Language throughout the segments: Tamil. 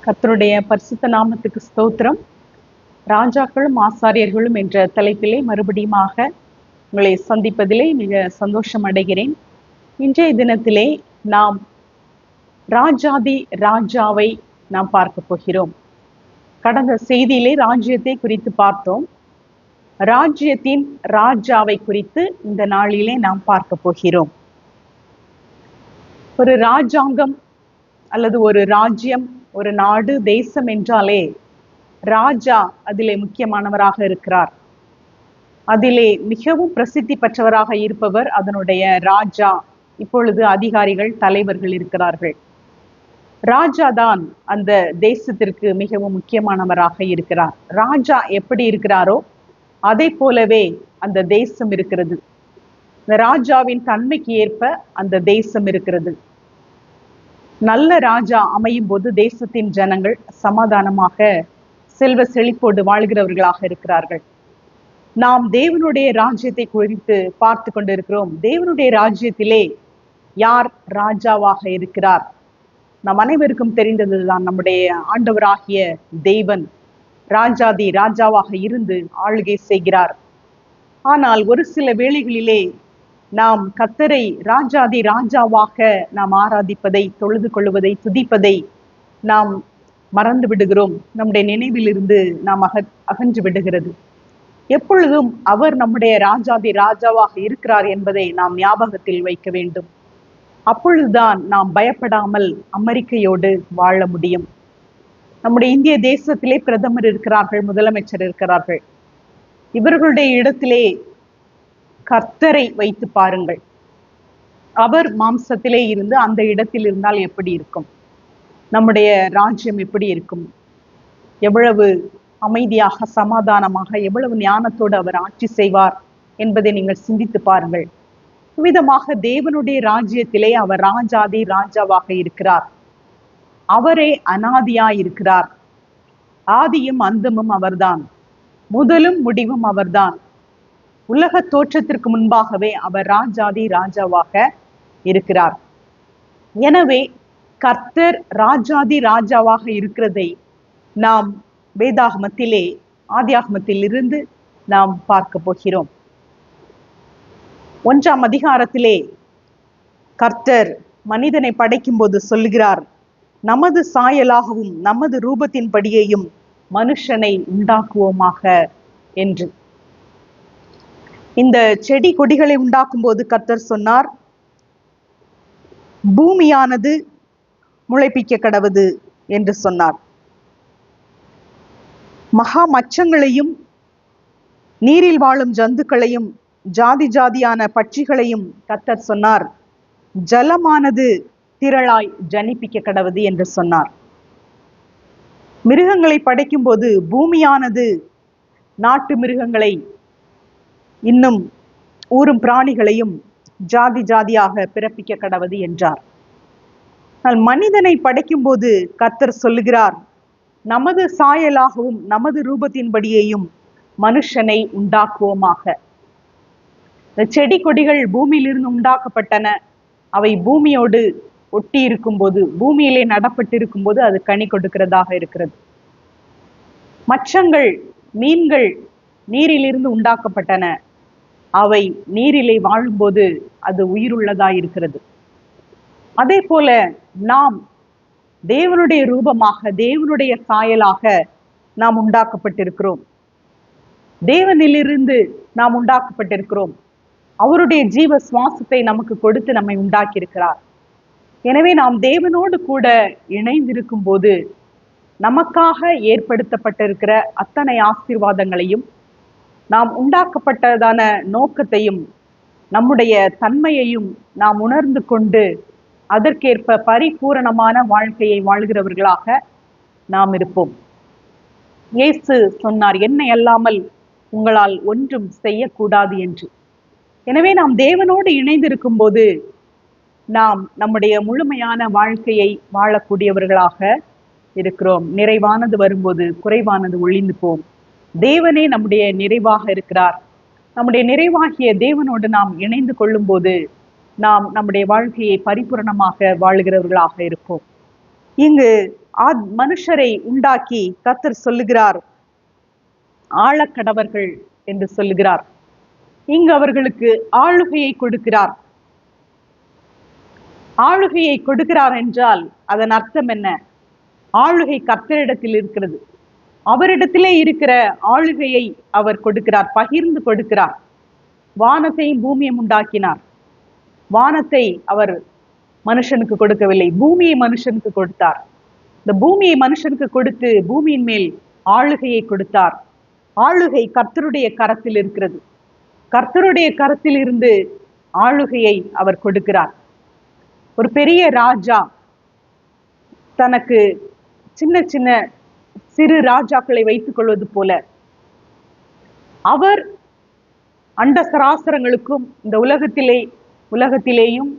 கர்த்தருடைய பரிசுத்த நாமத்துக்கு ஸ்தோத்திரம். ராஜாக்களும் ஆசாரியர்களும் என்ற தலைப்பிலே மறுபடியுமாக உங்களை சந்திப்பதிலே மிக சந்தோஷம் அடைகிறேன். இன்றைய தினத்திலே நாம் ராஜாதி ராஜாவை நாம் பார்க்க போகிறோம். கடந்த செய்தியிலே ராஜ்யத்தை குறித்து பார்த்தோம். ராஜ்யத்தின் ராஜாவை குறித்து இந்த நாளிலே நாம் பார்க்க போகிறோம். ஒரு ராஜாங்கம் அல்லது ஒரு ராஜ்யம், ஒரு நாடு, தேசம் என்றாலே ராஜா அதிலே முக்கியமானவராக இருக்கிறார். அதிலே மிகவும் பிரசித்தி பெற்றவராக இருப்பவர் அதனுடைய ராஜா. இப்பொழுது அதிகாரிகள், தலைவர்கள் இருக்கிறார்கள். ராஜாதான் அந்த தேசத்திற்கு மிகவும் முக்கியமானவராக இருக்கிறார். ராஜா எப்படி இருக்கிறாரோ அதை போலவே அந்த தேசம் இருக்கிறது. இந்த ராஜாவின் தன்மைக்கு ஏற்ப அந்த தேசம் இருக்கிறது. நல்ல ராஜா அமையும் போது தேசத்தின் ஜனங்கள் சமாதானமாக செல்வ செழிப்போடு வாழ்கிறவர்களாக இருக்கிறார்கள். நாம் தேவனுடைய ராஜ்யத்தை குறித்து பார்த்து கொண்டிருக்கிறோம். தேவனுடைய ராஜ்யத்திலே யார் ராஜாவாக இருக்கிறார்? நம் அனைவருக்கும் தெரிந்ததுதான், நம்முடைய ஆண்டவராகிய தேவன் ராஜாதி ராஜாவாக இருந்து ஆளுகை செய்கிறார். ஆனால் ஒரு சில வேளைகளிலே நாம் கர்த்தரை ராஜாதி ராஜாவாக நாம் ஆராதிப்பதை, தொழுது கொள்வதை, துதிப்பதை நாம் மறந்து விடுகிறோம். நம்முடைய நினைவிலிருந்து நாம் அகன்று விடுகிறது. எப்பொழுதும் அவர் நம்முடைய ராஜாதி ராஜாவாக இருக்கிறார் என்பதை நாம் ஞாபகத்தில் வைக்க வேண்டும். அப்பொழுதுதான் நாம் பயப்படாமல் அமெரிக்கையோடு வாழ முடியும். நம்முடைய இந்திய தேசத்திலே பிரதமர் இருக்கிறார்கள், முதலமைச்சர் இருக்கிறார்கள். இவர்களுடைய இடத்திலே கர்த்தரை வைத்து பாருங்கள். அவர் மாம்சத்திலே இருந்து அந்த இடத்தில் இருந்தால் எப்படி இருக்கும்? நம்முடைய ராஜ்யம் எப்படி இருக்கும்? எவ்வளவு அமைதியாக, சமாதானமாக, எவ்வளவு ஞானத்தோடு அவர் ஆட்சி செய்வார் என்பதை நீங்கள் சிந்தித்து பாருங்கள். விதமாக தேவனுடைய ராஜ்யத்திலே அவர் ராஜாதி ராஜாவாக இருக்கிறார். அவரே அனாதியாய் இருக்கிறார். ஆதியும் அந்தமும் அவர்தான், முதலும் முடிவும் அவர்தான். உலக தோற்றத்திற்கு முன்பாகவே அவர் ராஜாதி ராஜாவாக இருக்கிறார். எனவே கர்த்தர் ராஜாதி ராஜாவாக இருக்கிறதை நாம் வேதாகமத்திலே, ஆதியாகமத்தில் இருந்து நாம் பார்க்க போகிறோம். 1ஆம் அதிகாரத்திலே கர்த்தர் மனிதனை படைக்கும் போது சொல்லுகிறார், நமது சாயலாகவும் நமது ரூபத்தின்படியையும் மனுஷனை உண்டாக்குவோமாக என்று. இந்த செடி கொடிகளை உண்டாக்கும் போது கர்த்தர் சொன்னார், பூமியானது முளைப்பிக்க கடவது என்று சொன்னார். மகா மச்சங்களையும் நீரில் வாழும் ஜந்துக்களையும் ஜாதி ஜாதியான பட்சிகளையும் கர்த்தர் சொன்னார், ஜலமானது திரளாய் ஜனிப்பிக்க கடவது என்று சொன்னார். மிருகங்களை படைக்கும் போது பூமியானது நாட்டு மிருகங்களை, இன்னும் ஊரும் பிராணிகளையும் ஜாதி ஜாதியாக பிறப்பிக்க கடவது என்றார். மனிதனை படைக்கும் போது கர்த்தர் சொல்லுகிறார், நமது சாயலாகவும் நமது ரூபத்தின்படியையும் மனுஷனை உண்டாக்குவோமாக. இந்த செடி கொடிகள் பூமியிலிருந்து உண்டாக்கப்பட்டன. அவை பூமியோடு ஒட்டி இருக்கும் போது, பூமியிலே நடப்பட்டு இருக்கும் போது அது கனி கொடுக்கிறதாக இருக்கிறது. மச்சங்கள், மீன்கள் நீரிலிருந்து உண்டாக்கப்பட்டன. அவை நீரிலே வாழும்போது அது உயிருள்ளதாய் இருக்கிறது. அதே போல நாம் தேவனுடைய ரூபமாக, தேவனுடைய சாயலாக நாம் உண்டாக்கப்பட்டிருக்கிறோம். தேவனிலிருந்து நாம் உண்டாக்கப்பட்டிருக்கிறோம். அவருடைய ஜீவ சுவாசத்தை நமக்கு கொடுத்து நம்மை உண்டாக்கி இருக்கிறார். எனவே நாம் தேவனோடு கூட இணைந்திருக்கும் போது நமக்காக ஏற்படுத்தப்பட்டிருக்கிற அத்தனை ஆசீர்வாதங்களையும், நாம் உண்டாக்கப்பட்டதான நோக்கத்தையும், நம்முடைய தன்மையையும் நாம் உணர்ந்து கொண்டு அதற்கேற்ப பரிபூரணமான வாழ்க்கையை வாழ்கிறவர்களாக நாம் இருப்போம். இயேசு சொன்னார், என்னை அல்லாமல் உங்களால் ஒன்றும் செய்யக்கூடாது என்று. எனவே நாம் தேவனோடு இணைந்திருக்கும் போது நாம் நம்முடைய முழுமையான வாழ்க்கையை வாழக்கூடியவர்களாக இருக்கிறோம். நிறைவானது வரும்போது குறைவானது ஒழிந்து போம். தேவனே நம்முடைய நிறைவாக இருக்கிறார். நம்முடைய நிறைவாகிய தேவனோடு நாம் இணைந்து கொள்ளும் போது நாம் நம்முடைய வாழ்க்கையை பரிபூரணமாக வாழுகிறவர்களாக இருப்போம். இங்கு மனுஷரை உண்டாக்கி கர்த்தர் சொல்லுகிறார் ஆழக்கடவர்கள் என்று சொல்லுகிறார். இங்கு அவர்களுக்கு ஆளுகையை கொடுக்கிறார். ஆளுகையை கொடுக்கிறார் என்றால் அதன் அர்த்தம் என்ன? ஆளுகை கர்த்தரிடத்தில் இருக்கிறது. அவரிடத்திலே இருக்கிற ஆளுகையை அவர் கொடுக்கிறார், பகிர்ந்து கொடுக்கிறார். வானத்தையும் பூமியையும் உண்டாக்கினார். வானத்தை அவர் மனுஷனுக்கு கொடுக்கவில்லை, பூமியை மனுஷனுக்கு கொடுத்தார். இந்த பூமியை மனுஷனுக்கு கொடுத்து பூமியின் மேல் ஆளுகையை கொடுத்தார். ஆளுகை கர்த்தருடைய கரத்தில் இருக்கிறது. கர்த்தருடைய கரத்தில் இருந்து ஆளுகையை அவர் கொடுக்கிறார். ஒரு பெரிய ராஜா தனக்கு சின்ன சின்ன சிறு ராஜாக்களை வைத்துக் கொள்வது போல அவர் அண்ட சராசரங்களுக்கும் இந்த உலகத்திலேயும்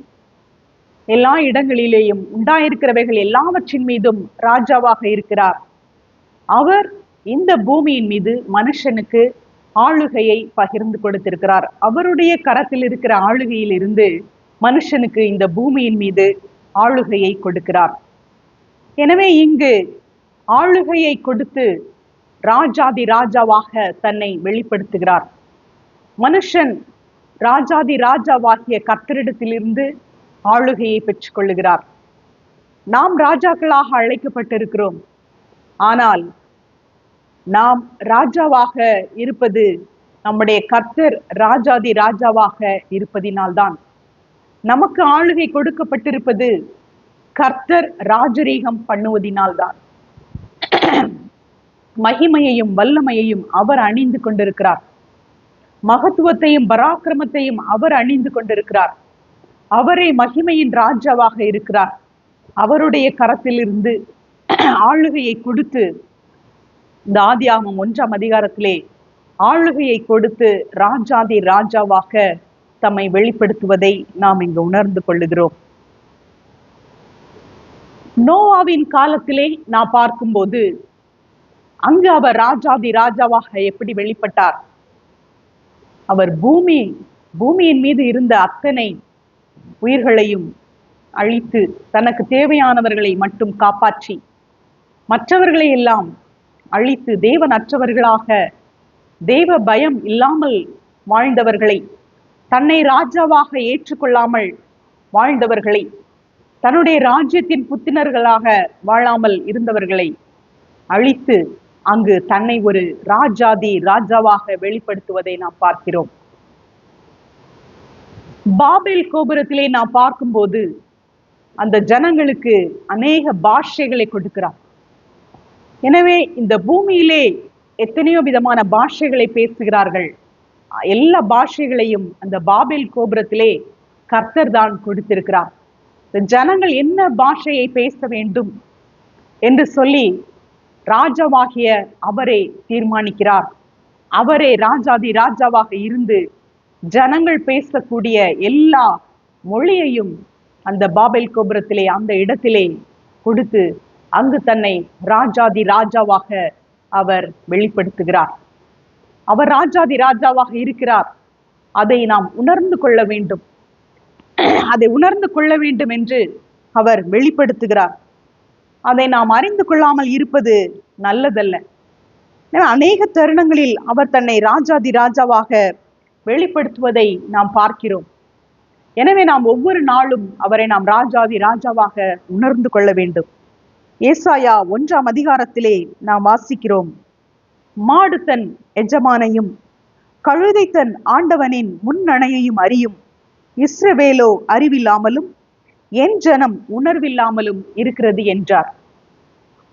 எல்லா இடங்களிலேயும் உண்டாயிருக்கிறவைகள் எல்லாவற்றின் மீதும் ராஜாவாக இருக்கிறார். அவர் இந்த பூமியின் மீது மனுஷனுக்கு ஆளுகையை பகிர்ந்து கொடுத்திருக்கிறார். அவருடைய கரத்தில் இருக்கிற ஆளுகையில் இருந்து மனுஷனுக்கு இந்த பூமியின் மீது ஆளுகையை கொடுக்கிறார். எனவே இங்கு ஆளுகையை கொடுத்து ராஜாதி ராஜாவாக தன்னை வெளிப்படுத்துகிறார். மனுஷன் ராஜாதி ராஜாவாகிய கர்த்தரிடத்திலிருந்து ஆளுகையை பெற்றுக் கொள்ளுகிறார். நாம் ராஜாக்களாக அழைக்கப்பட்டிருக்கிறோம். ஆனால் நாம் ராஜாவாக இருப்பது நம்முடைய கர்த்தர் ராஜாதி ராஜாவாக இருப்பதினால்தான். நமக்கு ஆளுகை கொடுக்கப்பட்டிருப்பது கர்த்தர் ராஜரீகம் பண்ணுவதினால்தான். மகிமையையும் வல்லமையையும் அவர் அணிந்து கொண்டிருக்கிறார். மகத்துவத்தையும் பராக்கிரமத்தையும் அவர் அணிந்து கொண்டிருக்கிறார். அவரே மகிமையின் ராஜாவாக இருக்கிறார். அவருடைய கரத்திலிருந்து ஆளுகையை கொடுத்து இந்த ஆதியாகமம் 1ஆம் அதிகாரத்திலே ஆளுகையை கொடுத்து ராஜாதி ராஜாவாக தம்மை வெளிப்படுத்துவதை நாம் இங்கு உணர்ந்து கொள்ளுகிறோம். நோவாவின் காலத்திலே நான் பார்க்கும்போது அங்கு அவர் ராஜாதி ராஜாவாக எப்படி வெளிப்பட்டார்? அவர் பூமியின் மீது இருந்த அத்தனை உயிர்களையும் அழித்து தனக்கு தேவையானவர்களை மட்டும் காப்பாற்றி மற்றவர்களை எல்லாம் அழித்து தேவனற்றவர்களாக தேவ பயம் இல்லாமல் வாழ்ந்தவர்களை, தன்னை ராஜாவாக ஏற்றுக்கொள்ளாமல் வாழ்ந்தவர்களை, தன்னுடைய ராஜ்யத்தின் புத்தினர்களாக வாழாமல் இருந்தவர்களை அழித்து அங்கு தன்னை ஒரு ராஜாதி ராஜாவாக வெளிப்படுத்துவதை நாம் பார்க்கிறோம். பாபேல் கோபுரத்திலே நாம் பார்க்கும்போது அந்த ஜனங்களுக்கு அநேக பாஷைகளை கொடுக்கிறார். எனவே இந்த பூமியிலே எத்தனையோ விதமான பாஷைகளை பேசுகிறார்கள். எல்லா பாஷைகளையும் அந்த பாபேல் கோபுரத்திலே கர்த்தர் தான் கொடுத்திருக்கிறார். இந்த ஜனங்கள் என்ன பாஷையை பேச வேண்டும் என்று சொல்லி ராஜாவாகிய அவரே தீர்மானிக்கிறார். அவரே ராஜாதி ராஜாவாக இருந்து ஜனங்கள் பேசக்கூடிய எல்லா மொழியையும் அந்த பாபேல் கோபுரத்திலே அந்த இடத்திலே கொடுத்து அங்கு தன்னை ராஜாதி ராஜாவாக அவர் வெளிப்படுத்துகிறார். அவர் ராஜாதி ராஜாவாக இருக்கிறார். அதை நாம் உணர்ந்து கொள்ள வேண்டும். அதை உணர்ந்து கொள்ள வேண்டும் என்று அவர் வெளிப்படுத்துகிறார். அதை நாம் அறிந்து கொள்ளாமல் இருப்பது நல்லதல்ல. அநேக தருணங்களில் அவர் தன்னை ராஜாதி ராஜாவாக வெளிப்படுத்துவதை நாம் பார்க்கிறோம். எனவே நாம் ஒவ்வொரு நாளும் அவரை நாம் ராஜாதி ராஜாவாக உணர்ந்து கொள்ள வேண்டும். ஏசாயா 1ஆம் அதிகாரத்திலே நாம் வாசிக்கிறோம், மாடு தன் எஜமானையும் கழுதை தன் ஆண்டவனின் முன்னணையையும் அறியும், இஸ்ரவேலோ அறிவில்லாமலும் என் ஜனம் உணர்வில்லாமலும் இருக்கிறது என்றார்.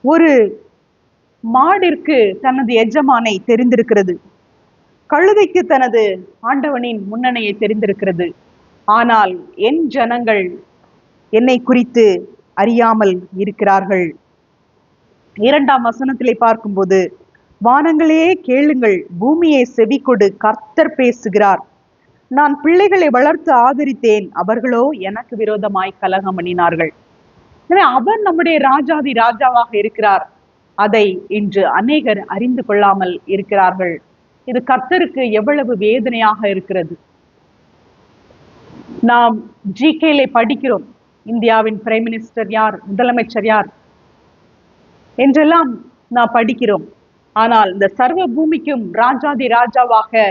ஒரு மாடிற்கு தனது எஜமானை தெரிந்திருக்கிறது, கழுதைக்கு தனது ஆண்டவனின் முன்னணையை தெரிந்திருக்கிறது. ஆனால் என் ஜனங்கள் என்னை குறித்து அறியாமல் இருக்கிறார்கள். 2ஆம் வசனத்திலே பார்க்கும்போது, வானங்களே கேளுங்கள், பூமியை செவி கொடு, கர்த்தர் பேசுகிறார். நான் பிள்ளைகளை வளர்த்து ஆதரித்தேன், அவர்களோ எனக்கு விரோதமாய் கலகம் பண்ணினார்கள். எனவே அவர் நம்முடைய ராஜாதி ராஜாவாக இருக்கிறார். அதை இன்று அநேகர் அறிந்து கொள்ளாமல் இருக்கிறார்கள். இது கர்த்தருக்கு எவ்வளவு வேதனையாக இருக்கிறது. நாம் ஜிகேல படிக்கிறோம், இந்தியாவின் பிரைம் மினிஸ்டர் யார், முதலமைச்சர் யார், என்றெல்லாம் நாம் படிக்கிறோம். ஆனால் இந்த சர்வ பூமிக்கும் ராஜாதி ராஜாவாக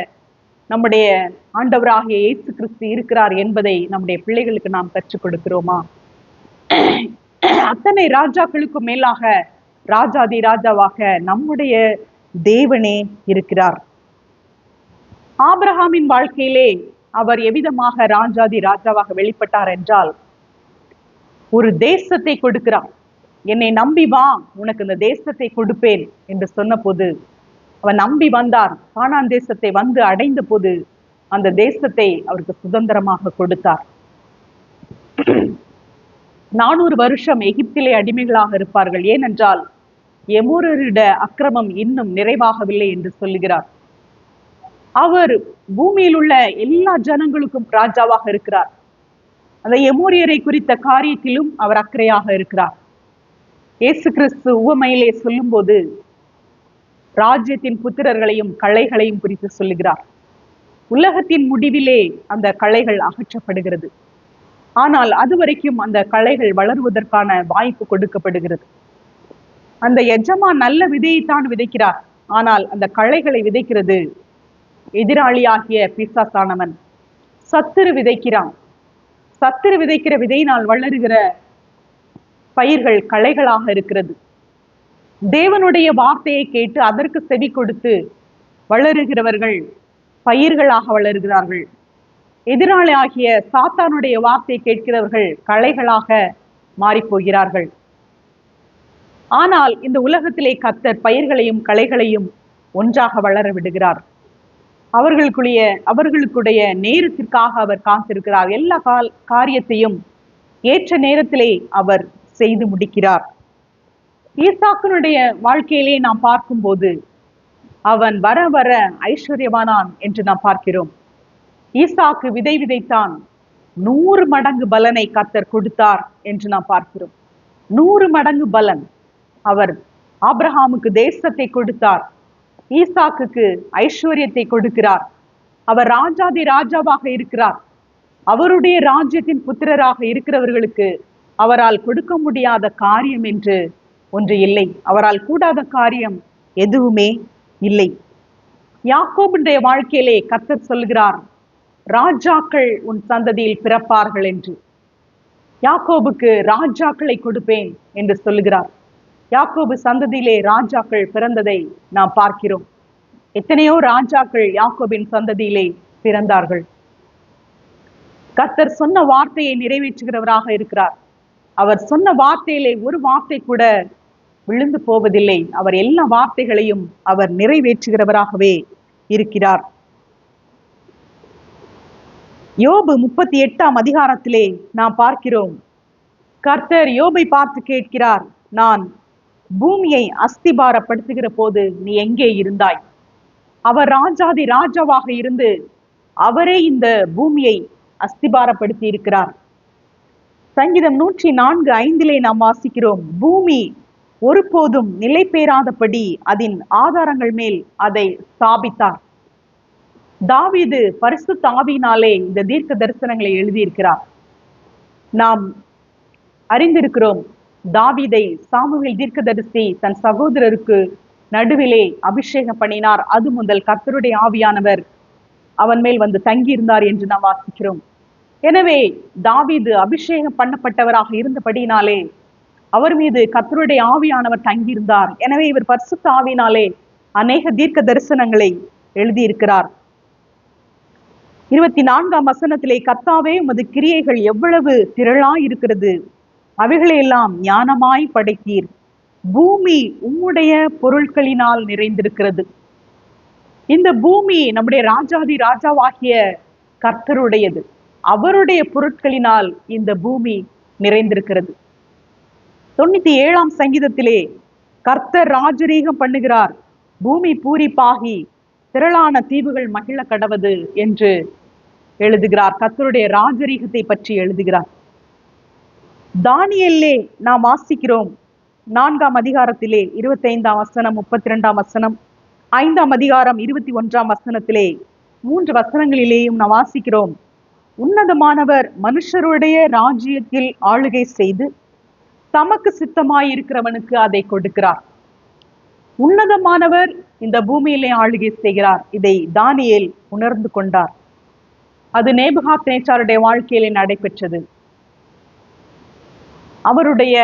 நம்முடைய ஆண்டவராகிய இயேசு கிறிஸ்து இருக்கிறார் என்பதை நம்முடைய பிள்ளைகளுக்கு நாம் கற்றுக் கொடுக்கிறோமா? அத்தனை ராஜாக்களுக்கும் மேலாக ராஜாதி ராஜாவாக நம்முடைய தேவனே இருக்கிறார். ஆபிரகாமின் வாழ்க்கையிலே அவர் எவ்விதமாக ராஜாதி ராஜாவாக வெளிப்பட்டார் என்றால், ஒரு தேசத்தை கொடுக்கிறார். என்னை நம்பி வா, உனக்கு இந்த தேசத்தை கொடுப்பேன் என்று சொன்ன போது அவன் நம்பி வந்தார். கானான் தேசத்தை வந்து அடைந்த போது அந்த தேசத்தை அவருக்கு சுதந்திரமாக கொடுத்தார். 400 வருஷம் எகிப்திலே அடிமைகளாக இருப்பார்கள். ஏனென்றால் எமோரியரிட அக்கிரமம் இன்னும் நிறைவாகவில்லை என்று சொல்லுகிறார். அவர் பூமியில் உள்ள எல்லா ஜனங்களுக்கும் ராஜாவாக இருக்கிறார். அந்த எமோரியரை குறித்த காரியத்திலும் அவர் அக்கறையாக இருக்கிறார். இயேசு கிறிஸ்து உவமையிலே சொல்லும் போது ராஜ்யத்தின் புத்திரர்களையும் களைகளையும் குறித்து சொல்லுகிறார். உலகத்தின் முடிவிலே அந்த களைகள் அகற்றப்படுகிறது. ஆனால் அது வரைக்கும் அந்த களைகள் வளருவதற்கான வாய்ப்பு கொடுக்கப்படுகிறது. அந்த எஜமான் நல்ல விதையைத்தான் விதைக்கிறார். ஆனால் அந்த களைகளை விதைக்கிறது எதிராளியாகிய பிசாசானவன். சத்துரு விதைக்கிறான். சத்துரு விதைக்கிற விதையினால் வளருகிற பயிர்கள் களைகளாக இருக்கிறது. தேவனுடைய வார்த்தையை கேட்டு அதற்கு செவி கொடுத்து வளருகிறவர்கள் பயிர்களாக வளருகிறார்கள். எதிராளி ஆகிய சாத்தானுடைய வார்த்தையை கேட்கிறவர்கள் களைகளாக மாறி போகிறார்கள். ஆனால் இந்த உலகத்திலே கர்த்தர் பயிர்களையும் களைகளையும் ஒன்றாக வளர விடுகிறார். அவர்களுக்குடைய நேரத்திற்காக அவர் காத்திருக்கிறார். எல்லா காரியத்தையும் ஏற்ற நேரத்திலே அவர் செய்து முடிக்கிறார். ஈசாக்கினுடைய வாழ்க்கையிலே நாம் பார்க்கும்போது அவன் வர வர ஐஸ்வர்யவானான் என்று நாம் பார்க்கிறோம். ஈசாக்கு விதை விதைத்தான், 100 மடங்கு பலனை கர்த்தர் கொடுத்தார் என்று நாம் பார்க்கிறோம். 100 மடங்கு பலன். அவர் ஆபிரகாமுக்கு தேசத்தை கொடுத்தார், ஈசாக்குக்கு ஐஸ்வர்யத்தை கொடுக்கிறார். அவர் ராஜாதி ராஜாவாக இருக்கிறார். அவருடைய ராஜ்யத்தின் புத்திரராக இருக்கிறவர்களுக்கு அவரால் கொடுக்க முடியாத காரியம் என்று ஒன்று இல்லை. அவரால் கூடாத காரியம் எதுவுமே இல்லை. யாக்கோபுடைய வாழ்க்கையிலே கர்த்தர் சொல்கிறார், ராஜாக்கள் உன் சந்ததியில் பிறப்பார்கள் என்று. யாக்கோபுக்கு ராஜாக்களை கொடுப்பேன் என்று சொல்லுகிறார். யாக்கோபு சந்ததியிலே ராஜாக்கள் பிறந்ததை நாம் பார்க்கிறோம். எத்தனையோ ராஜாக்கள் யாக்கோபின் சந்ததியிலே பிறந்தார்கள். கர்த்தர் சொன்ன வார்த்தையை நிறைவேற்றுகிறவராக இருக்கிறார். அவர் சொன்ன வார்த்தையிலே ஒரு வார்த்தை கூட விழுந்து போவதில்லை. அவர் எல்லா வார்த்தைகளையும் அவர் நிறைவேற்றுகிறவராகவே இருக்கிறார். யோபு 38ஆம் அதிகாரத்திலே நாம் பார்க்கிறோம், கர்த்தர் யோபை பார்த்து கேட்கிறார், நான் பூமியை அஸ்திபாரப்படுத்துகிற போது நீ எங்கே இருந்தாய்? அவர் ராஜாதி ராஜாவாக இருந்து அவரே இந்த பூமியை அஸ்திபாரப்படுத்தி இருக்கிறார். சங்கீதம் 104:5 நாம் வாசிக்கிறோம், பூமி ஒருபோதும் நிலை பெறாதபடி அதன் ஆதாரங்கள் மேல் அதை ஸ்தாபித்தார். தாவீது பரிசுத்த ஆவியினாலே இந்த தீர்க்க தரிசனங்களை எழுதியிருக்கிறார். நாம் அறிந்திருக்கிறோம், தாவீதை சாமுவேல் தீர்க்கதரிசி தன் சகோதரருக்கு நடுவிலே அபிஷேகம் பண்ணினார். அது முதல் கர்த்தருடைய ஆவியானவர் அவன் மேல் வந்து தங்கியிருந்தார் என்று நாம் வாசிக்கிறோம். எனவே தாவீது அபிஷேகம் பண்ணப்பட்டவராக இருந்தபடினாலே அவர் மீது கர்த்தருடைய ஆவியானவர் தங்கியிருந்தார். எனவே இவர் பரிசுத்த ஆவியினாலே அநேக தீர்க்க தரிசனங்களை எழுதியிருக்கிறார். 24ஆம் வசனத்திலே, கர்த்தாவே உமது கிரியைகள் எவ்வளவு திரளாய் இருக்கிறது, அவைகளையெல்லாம் ஞானமாய் படைத்தீர், பூமி உம்முடைய பொருட்களினால் நிறைந்திருக்கிறது. இந்த பூமி நம்முடைய ராஜாதி ராஜாவாகிய கர்த்தருடையது. அவருடைய பொருட்களினால் இந்த பூமி நிறைந்திருக்கிறது. 97ஆம் சங்கீதத்திலே, கர்த்தர் ராஜரீகம் பண்ணுகிறார், பூமி பூரிப்பாகி திரளான தீவுகள் மகிழ கடவது என்று எழுதுகிறார். கர்த்தருடைய ராஜரீகத்தை பற்றி எழுதுகிறார். தானியேலிலே நாம் வாசிக்கிறோம், 4ஆம் அதிகாரத்திலே 25ஆம் வசனம், 32ஆம் வசனம், 5ஆம் அதிகாரம் 21ஆம் வசனத்திலே 3 வசனங்களிலேயும் நாம் வாசிக்கிறோம், உன்னதமானவர் மனுஷருடைய ராஜ்யத்தில் ஆளுகை செய்து தமக்கு சித்தமாய் இருக்கிறவனுக்கு அதை கொடுக்கிறார். உன்னதமானவர் இந்த பூமியிலே ஆளுகை செய்கிறார். இதை தானியேல் உணர்ந்து கொண்டார். அது நேபுகாத்நேச்சாருடைய வாழ்க்கையிலே நடைபெற்றது. அவருடைய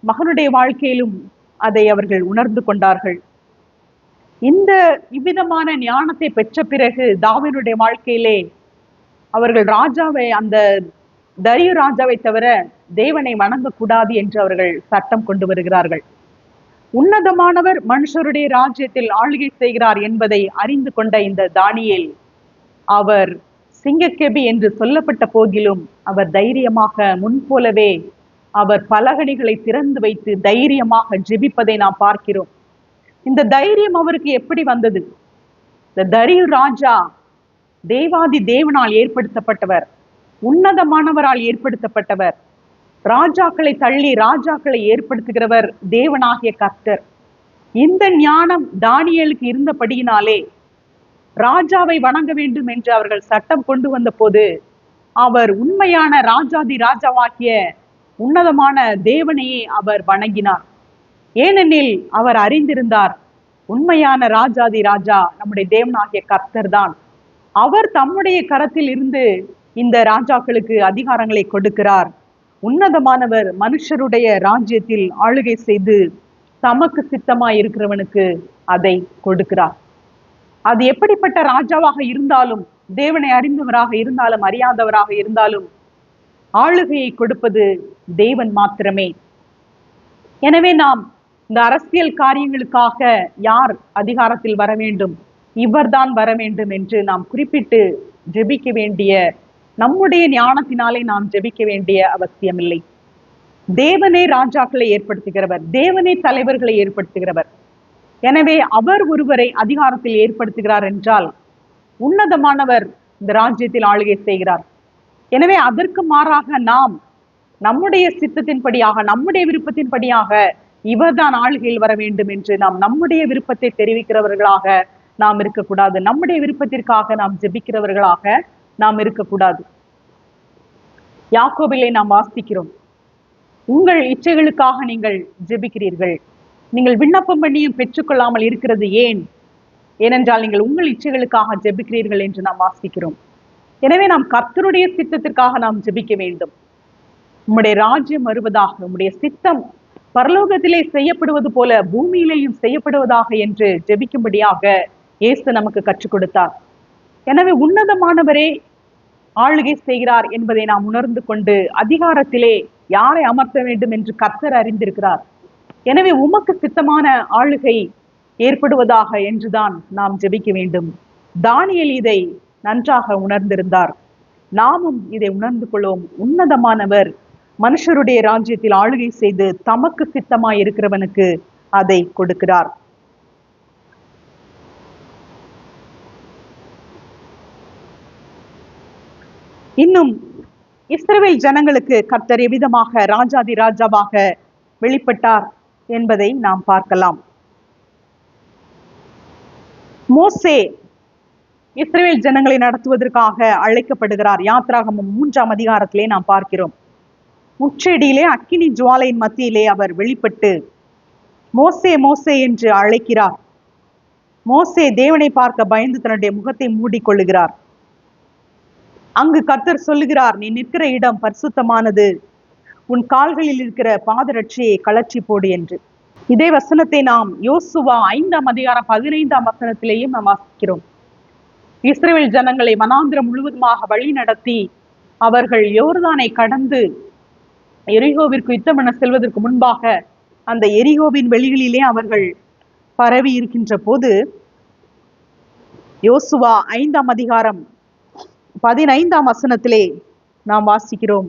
மகனுடைய வாழ்க்கையிலும் அதை அவர்கள் உணர்ந்து கொண்டார்கள். இந்த இவ்விதமான ஞானத்தை பெற்ற பிறகு தாவீதுடைய வாழ்க்கையிலே அவர்கள் ராஜாவை, அந்த தரியு ராஜாவை தவிர தேவனை வணங்கக்கூடாது என்று அவர்கள் சட்டம் கொண்டு வருகிறார்கள். உன்னதமானவர் மனுஷருடைய ராஜ்யத்தில் ஆளுகை செய்கிறார் என்பதை அறிந்து கொண்ட இந்த தானியேல், அவர் சிங்கக்கெபி என்று சொல்லப்பட்ட போதிலும் அவர் தைரியமாக முன்போலவே அவர் பலகணிகளை திறந்து வைத்து தைரியமாக ஜெபிப்பதை நாம் பார்க்கிறோம். இந்த தைரியம் அவருக்கு எப்படி வந்தது? இந்த தரியு ராஜா தேவாதி தேவனால் ஏற்படுத்தப்பட்டவர், உன்னதமானவரால் ஏற்படுத்தப்பட்டவர். ராஜாக்களை தள்ளி ராஜாக்களை ஏற்படுத்துகிறவர் தேவனாகிய கர்த்தர். இந்த ஞானம் தானியேலுக்கு இருந்தபடியினாலே ராஜாவை வணங்க வேண்டும் என்று அவர்கள் சட்டம் கொண்டு வந்த போது அவர் உண்மையான ராஜாதி ராஜாவாகிய உன்னதமான தேவனையே அவர் வணங்கினார். ஏனெனில் அவர் அறிந்திருந்தார், உண்மையான ராஜாதி ராஜா நம்முடைய தேவனாகிய கர்த்தர் தான். அவர் தம்முடைய கரத்தில் இருந்து இந்த ராஜாக்களுக்கு அதிகாரங்களை கொடுக்கிறார். உன்னதமானவர் மனுஷருடைய ராஜ்யத்தில் ஆளுகை செய்து தமக்கு சித்தமாய் இருக்கிறவனுக்கு அதை கொடுக்கிறார். அது எப்படிப்பட்ட ராஜாவாக இருந்தாலும், தேவனை அறிந்தவராக இருந்தாலும் அறியாதவராக இருந்தாலும், ஆளுகையை கொடுப்பது தேவன் மாத்திரமே. எனவே நாம் இந்த அரசியல் காரியங்களுக்காக யார் அதிகாரத்தில் வர வேண்டும், இவர்தான் வர வேண்டும் என்று நாம் குறிப்பிட்டு ஜெபிக்க வேண்டிய, நம்முடைய ஞானத்தினாலே நாம் ஜெபிக்க வேண்டிய அவசியமில்லை. தேவனே ராஜாக்களை ஏற்படுத்துகிறவர், தேவனே தலைவர்களை ஏற்படுத்துகிறவர். எனவே அவர் ஒருவரை அதிகாரத்தில் ஏற்படுத்துகிறார் என்றால் உன்னதமானவர் இந்த ராஜ்யத்தில் ஆளுகை செய்கிறார். எனவே அதற்கு மாறாக நாம் நம்முடைய சித்தத்தின்படியாக, நம்முடைய விருப்பத்தின்படியாக இவர்தான் ஆளுகையில் வர வேண்டும் என்று நாம் நம்முடைய விருப்பத்தை தெரிவிக்கிறவர்களாக நாம் இருக்கக்கூடாது. நம்முடைய விருப்பத்திற்காக நாம் ஜெபிக்கிறவர்களாக நாம் இருக்கக்கூடாது. யாக்கோபிலே நாம் வாசிக்கிறோம், உங்கள் இச்சைகளுக்காக நீங்கள் ஜெபிக்கிறீர்கள், நீங்கள் விண்ணப்பம் பண்ணியும் பெற்றுக்கொள்ளாமல் இருக்கிறது ஏன்? ஏனென்றால் நீங்கள் உங்கள் இச்சைகளுக்காக ஜெபிக்கிறீர்கள் என்று நாம் வாசிக்கிறோம். எனவே நாம் கர்த்தருடைய சித்தத்திற்காக நாம் ஜெபிக்க வேண்டும். உம்முடைய ராஜ்யம் வருவதாக, உம்முடைய சித்தம் பரலோகத்திலே செய்யப்படுவது போல பூமியிலேயும் செய்யப்படுவதாக என்று ஜெபிக்கும்படியாக இயேசு நமக்கு கற்றுக் கொடுத்தார். எனவே உன்னதமானவரே ஆளுகை செய்கிறார் என்பதை நாம் உணர்ந்து கொண்டு அதிகாரத்திலே யாரை அமர்த்த வேண்டும் என்று கர்த்தர் அறிந்திருக்கிறார். எனவே உமக்கு சித்தமான ஆளுகை ஏற்படுவதாக என்றுதான் நாம் ஜெபிக்க வேண்டும். தானியேல் இதை நன்றாக உணர்ந்திருந்தார். நாமும் இதை உணர்ந்து கொள்வோம். உன்னதமானவர் மனுஷருடைய ராஜ்யத்தில் ஆளுகை செய்து தமக்கு சித்தமாய் இருக்கிறவனுக்கு அதை கொடுக்கிறார். இன்னும் இஸ்ரவேல் ஜனங்களுக்கு கர்த்தர் எவ்விதமாக ராஜாதி ராஜாவாக வெளிப்பட்டார் என்பதை நாம் பார்க்கலாம். மோசே இஸ்ரவேல் ஜனங்களை நடத்துவதற்காக அழைக்கப்படுகிறார். யாத்ராகமம் 3ஆம் அதிகாரத்திலே நாம் பார்க்கிறோம். முச்செடியிலே அக்கினி ஜுவாலையின் மத்தியிலே அவர் வெளிப்பட்டு மோசே மோசே என்று அழைக்கிறார். மோசே தேவனை பார்க்க பயந்து தன்னுடைய முகத்தை மூடிக்கொள்ளுகிறார். அங்கு கர்த்தர் சொல்லுகிறார், நீ நிற்கிற இடம் பரிசுத்தமானது, உன் கால்களில் இருக்கிற பாதரட்சியை கலற்றி போடு என்று. இதே வசனத்தை நாம் யோசுவா 5ஆம் அதிகாரம் 15ஆம் வசனத்திலேயும் நாம் வாசிக்கிறோம். இஸ்ரவேல் ஜனங்களை வனாந்திரம் முழுவதுமாக வழி நடத்தி அவர்கள் யோர்தானை கடந்து எரிகோவிற்கு யுத்தம் என செல்வதற்கு முன்பாக அந்த எரிகோவின் வெளிகளிலே அவர்கள் பரவி இருக்கின்ற போது யோசுவா 5ஆம் அதிகாரம் 15ஆம் வசனத்திலே நாம் வாசிக்கிறோம்,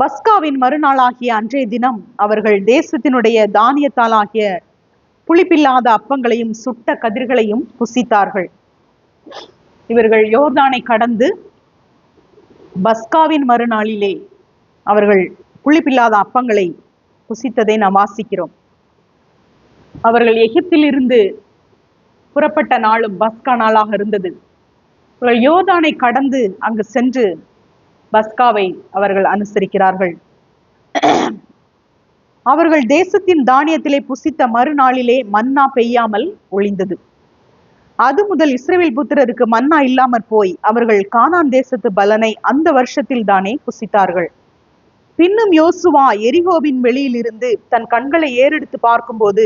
பஸ்காவின் மறுநாளாகிய அன்றைய தினம் அவர்கள் தேசத்தினுடைய தானியத்தாலாகிய புளிப்பில்லாத அப்பங்களையும் சுட்ட கதிர்களையும் புசித்தார்கள். இவர்கள் யோர்தானை கடந்து பஸ்காவின் மறுநாளிலே அவர்கள் புளிப்பில்லாத அப்பங்களை புசித்ததை நாம் வாசிக்கிறோம். அவர்கள் எகிப்திலிருந்து புறப்பட்ட நாளும் பஸ்கா நாளாக இருந்தது. அவர்கள் யோர்தானை கடந்து அங்கு சென்று பஸ்காவை அவர்கள் அனுசரிக்கிறார்கள். அவர்கள் தேசத்தின் தானியத்திலே புசித்த மறுநாளிலே மன்னா பெய்யாமல் ஒளிந்தது. அது முதல் இஸ்ரவேல் புத்திரருக்கு மன்னா இல்லாமற் போய் அவர்கள் கானான் தேசத்து பலனை அந்த வருஷத்தில் தானே புசித்தார்கள். பின்னும் யோசுவா எரிகோவின் வெளியிலிருந்து தன் கண்களை ஏறெடுத்து பார்க்கும்போது,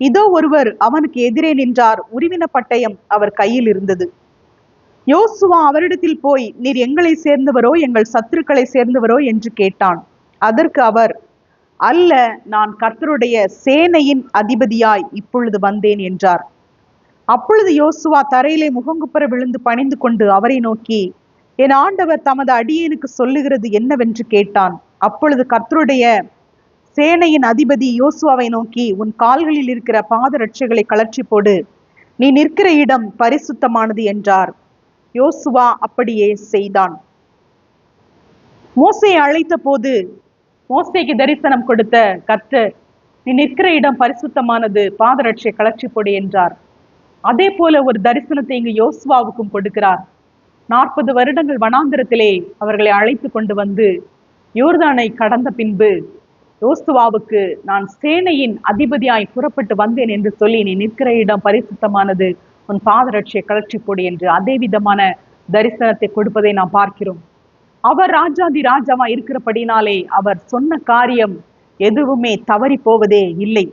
இதோ ஒருவர் அவனுக்கு எதிரே நின்றார். உருவின பட்டயம் அவர் கையில் இருந்தது. யோசுவா அவரிடத்தில் போய், நீர் எங்களை சேர்ந்தவரோ எங்கள் சத்துருக்களை சேர்ந்தவரோ என்று கேட்டான். அதற்கு அவர், அல்ல, நான் கர்த்தருடைய சேனையின் அதிபதியாய் இப்பொழுது வந்தேன் என்றார். அப்பொழுது யோசுவா தரையிலே முகங்குப்புற விழுந்து பணிந்து கொண்டு அவரை நோக்கி, என் ஆண்டவர் தமது அடியேனுக்கு சொல்லுகிறது என்னவென்று கேட்டான். அப்பொழுது கர்த்தருடைய சேனையின் அதிபதி யோசுவாவை நோக்கி, உன் கால்களில் இருக்கிற பாதரட்சைகளை கழற்றி போடு, நீ நிற்கிற இடம் பரிசுத்தமானது என்றார். யோசுவா அப்படியே செய்தான். மோசேயை அழைத்த போது மோசேக்கு தரிசனம் கொடுத்த கர்த்தர், நீ நிற்கிற இடம் பரிசுத்தமானது, பாதரட்சை கழற்றி போடு என்றார். அதே போல ஒரு தரிசனத்தை இங்கு யோசுவாவுக்கும் கொடுக்கிறார். 40 வருடங்கள் வனாந்திரத்திலே அவர்களை அழைத்து கொண்டு வந்து யோர்தானை கடந்த பின்பு யோசுவாவுக்கு, நான் சேனையின் அதிபதியாய் புறப்பட்டு வந்தேன் என்று சொல்லி, நீ நிற்கிற இடம் பரிசுத்தமானது, உன் பாதரட்சியை கழற்றி போடு என்று அதே விதமான தரிசனத்தை கொடுப்பதை நாம் பார்க்கிறோம். அவர் ராஜாதி ராஜாவா இருக்கிறபடினாலே அவர் சொன்ன காரியம் எதுவுமே தவறி போவதே இல்லை.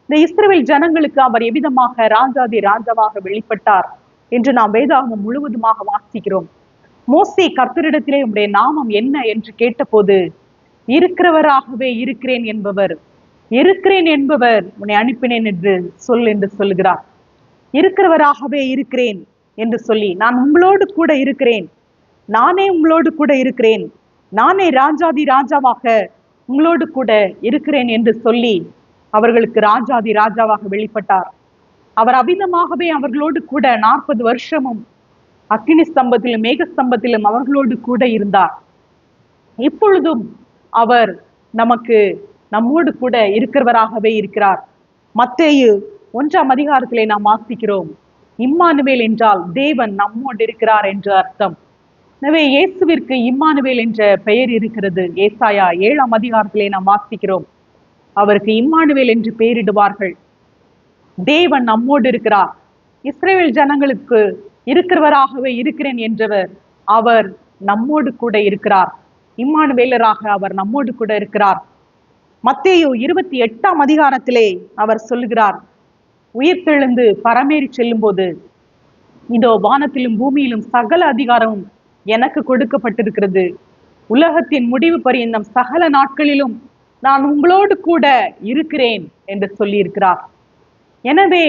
இந்த இஸ்ரவேல் ஜனங்களுக்கு அவர் எவ்விதமாக ராஜாதி ராஜாவாக வெளிப்பட்டார் என்று நாம் வேதாகமம் முழுவதுமாக வாசிக்கிறோம். மோசே கர்த்தரிடத்திலே உம்முடைய நாமம் என்ன என்று கேட்டபோது, இருக்கிறவராகவே இருக்கிறேன் என்பவர், இருக்கிறேன் என்பவர் உன்னை அனுப்பினேன் என்று சொல்லுகிறார். இருக்கிறவராகவே இருக்கிறேன் என்று சொல்லி, நான் உங்களோடு கூட இருக்கிறேன், நானே உங்களோடு கூட இருக்கிறேன், நானே ராஜாதி ராஜாவாக உங்களோடு கூட இருக்கிறேன் என்று சொல்லி அவர்களுக்கு ராஜாதி ராஜாவாக வெளிப்பட்டார். அவர் அவ்விதமாகவே அவர்களோடு கூட 40 வருஷமும் அக்கினி ஸ்தம்பத்திலும் மேக ஸ்தம்பத்திலும் அவர்களோடு கூட இருந்தார். இப்பொழுதும் அவர் நம்மோடு கூட இருக்கிறவராகவே இருக்கிறார். மத்தேயு 1ஆம் அதிகாரத்திலே நாம் வாசிக்கிறோம், இம்மானுவேல் என்றால் தேவன் நம்மோடு இருக்கிறார் என்று அர்த்தம். எனவே இயேசுவிற்கு இம்மானுவேல் என்ற பெயர் இருக்கிறது. ஏசாயா 7ஆம் அதிகாரத்திலே நாம் வாசிக்கிறோம், அவருக்கு இம்மானுவேல் என்று பெயரிடுவார்கள். தேவன் நம்மோடு இருக்கிறார். இஸ்ரவேல் ஜனங்களுக்கு இருக்கிறவராகவே இருக்கிறேன் என்றவர் அவர் நம்மோடு கூட இருக்கிறார். இம்மானுவேலராக அவர் நம்மோடு கூட இருக்கிறார். மத்தேயு 28ஆம் அதிகாரத்திலே அவர் சொல்லுகிறார், உயிர்த்தெழுந்து பரமேறி செல்லும் போது, இதோ வானத்திலும் பூமியிலும் சகல அதிகாரமும் எனக்கு கொடுக்கப்பட்டிருக்கிறது, உலகத்தின் முடிவு பரியந்தம் சகல நாட்களிலும் நான் உங்களோடு கூட இருக்கிறேன் என்று சொல்லி இருக்கிறார். எனவே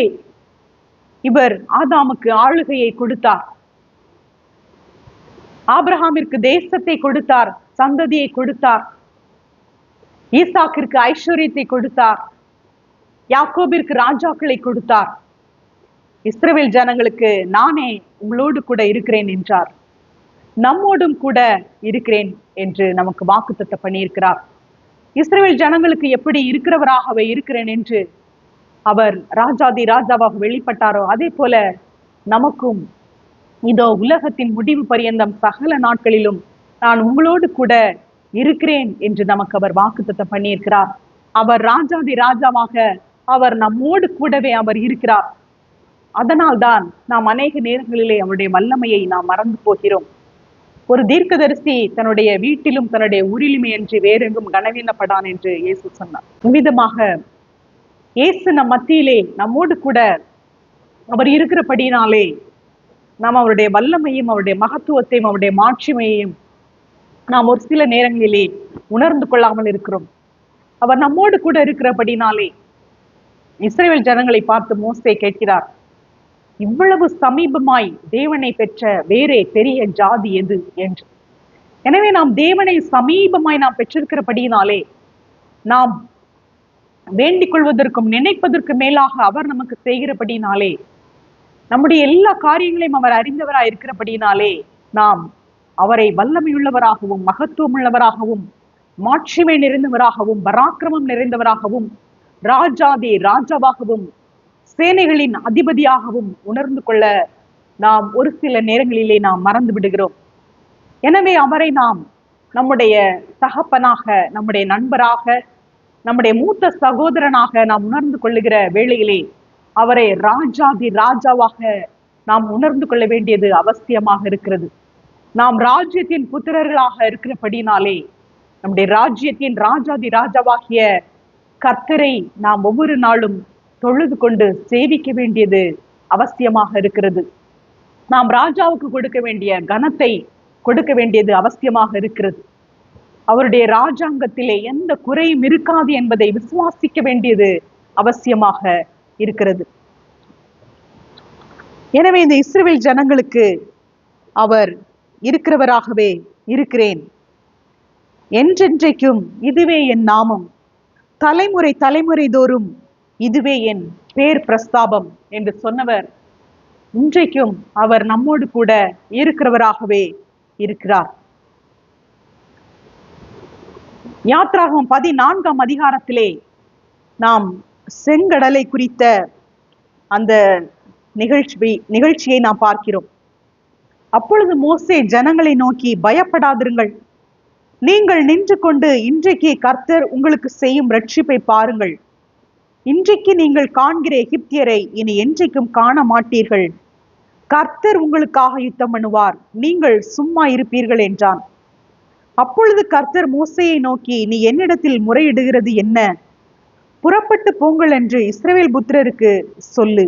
இவர் ஆதாமுக்கு ஆளுகையை கொடுத்தார், ஆபிரகாமிற்கு தேசத்தை கொடுத்தார், சந்ததியை கொடுத்தார், ஈசாக்கிற்கு ஐஸ்வர்யத்தை கொடுத்தார், யாக்கோபிற்கு ராஜாக்களை கொடுத்தார். இஸ்ரவேல் ஜனங்களுக்கு நானே உங்களோடு கூட இருக்கிறேன் என்றார். நம்மோடும் கூட இருக்கிறேன் என்று நமக்கு வாக்குத்தத்தம் பண்ணியிருக்கிறார். இஸ்ரவேல் ஜனங்களுக்கு எப்படி இருக்கிறவராகவே இருக்கிறேன் என்று அவர் ராஜாதி ராஜாவாக வெளிப்பட்டாரோ, அதே போல நமக்கும் இதோ உலகத்தின் முடிவு பரியந்தம் சகல நாட்களிலும் நான் உங்களோடு கூட இருக்கிறேன் என்று நமக்கு அவர் வாக்குத்தத்தம் பண்ணியிருக்கிறார். அவர் ராஜாதி ராஜாவாக அவர் நம்மோடு கூடவே அவர் இருக்கிறார். அதனால்தான் நாம் அநேக நேரங்களிலே அவருடைய வல்லமையை நாம் மறந்து போகிறோம். ஒரு தீர்க்கதரிசி தன்னுடைய வீட்டிலும் தன்னுடைய ஊரிலுமே என்று வேறெங்கும் கனவீனப்படான் என்று இயேசு சொன்னார். இவ்விதமாக இயேசு நம் மத்தியிலே நம்மோடு கூட அவர் இருக்கிறபடினாலே நாம் அவருடைய வல்லமையும் அவருடைய மகத்துவத்தையும் அவருடைய மாட்சிமையையும் நாம் ஒரு சில நேரங்களிலே உணர்ந்து கொள்ளாமல் இருக்கிறோம். அவர் நம்மோடு கூட இருக்கிறபடினாலே இஸ்ரவேல் ஜனங்களை பார்த்து மோசே கேட்கிறார், இவ்வளவு சமீபமாய் தேவனை பெற்ற வேறே பெரிய ஜாதி எது என்று. எனவே நாம் தேவனை சமீபமாய் நாம் பெற்றிருக்கிறபடினாலே நாம் வேண்டிக் கொள்வதற்கும் நினைப்பதற்கு மேலாக அவர் நமக்கு செய்கிறபடினாலே, நம்முடைய எல்லா காரியங்களையும் அவர் அறிந்தவராய் இருக்கிறபடினாலே நாம் அவரை வல்லமையுள்ளவராகவும் மகத்துவம் உள்ளவராகவும் மாட்சிமை நிறைந்தவராகவும் பராக்கிரமம் நிறைந்தவராகவும் ராஜாதி ராஜாவாகவும் சேனைகளின் அதிபதியாகவும் உணர்ந்து கொள்ள நாம் ஒரு சில நேரங்களிலே நாம் மறந்து விடுகிறோம். எனவே அவரை நாம் நம்முடைய தகப்பனாக, நம்முடைய நண்பராக, நம்முடைய மூத்த சகோதரனாக நாம் உணர்ந்து கொள்ளுகிற வேளையிலே அவரை ராஜாதி ராஜாவாக நாம் உணர்ந்து கொள்ள வேண்டியது அவசியமாக இருக்கிறது. நாம் ராஜ்யத்தின் புத்திரர்களாக இருக்கிறபடினாலே நம்முடைய ராஜ்யத்தின் ராஜாதி ராஜாவாகிய கர்த்தரை நாம் ஒவ்வொரு நாளும் தொழுது கொண்டு சேவிக்க வேண்டியது அவசியமாக இருக்கிறது. நாம் ராஜாவுக்கு கொடுக்க வேண்டிய கனத்தை கொடுக்க வேண்டியது அவசியமாக இருக்கிறது. அவருடைய ராஜாங்கத்திலே எந்த குறையும் இருக்காது என்பதை விசுவாசிக்க வேண்டியது அவசியமாக இருக்கிறது. எனவே இந்த இஸ்ரவேல் ஜனங்களுக்கு அவர் இருக்கிறவராகவே இருக்கிறேன், என்றென்றைக்கும் இதுவே என் நாமம், தலைமுறை தலைமுறை தோறும் இதுவே என் பேர் பிரஸ்தாபம் என்று சொன்னவர் இன்றைக்கும் அவர் நம்மோடு கூட இருக்கிறவராகவே இருக்கிறார். யாத்ராகமம் 14ஆம் அதிகாரத்திலே நாம் செங்கடலை குறித்த அந்த நிகழ்ச்சியை நாம் பார்க்கிறோம். அப்பொழுது மோசே ஜனங்களை நோக்கி, பயப்படாதிருங்கள், நீங்கள் நின்று கொண்டு இன்றைக்கு கர்த்தர் உங்களுக்கு செய்யும் ரட்சிப்பை பாருங்கள். இன்றைக்கு நீங்கள் காண்கிற எகிப்தியரை இனி என்றைக்கும் காண மாட்டீர்கள். கர்த்தர் உங்களுக்காக யுத்தம் பண்ணுவார், நீங்கள் சும்மா இருப்பீர்கள் என்றான். அப்பொழுது கர்த்தர் மோசேயை நோக்கி, நீ என்னிடத்தில் முறையிடுகிறது என்ன? புறப்பட்டு போங்கள் என்று இஸ்ரவேல் புத்திரருக்கு சொல்லு.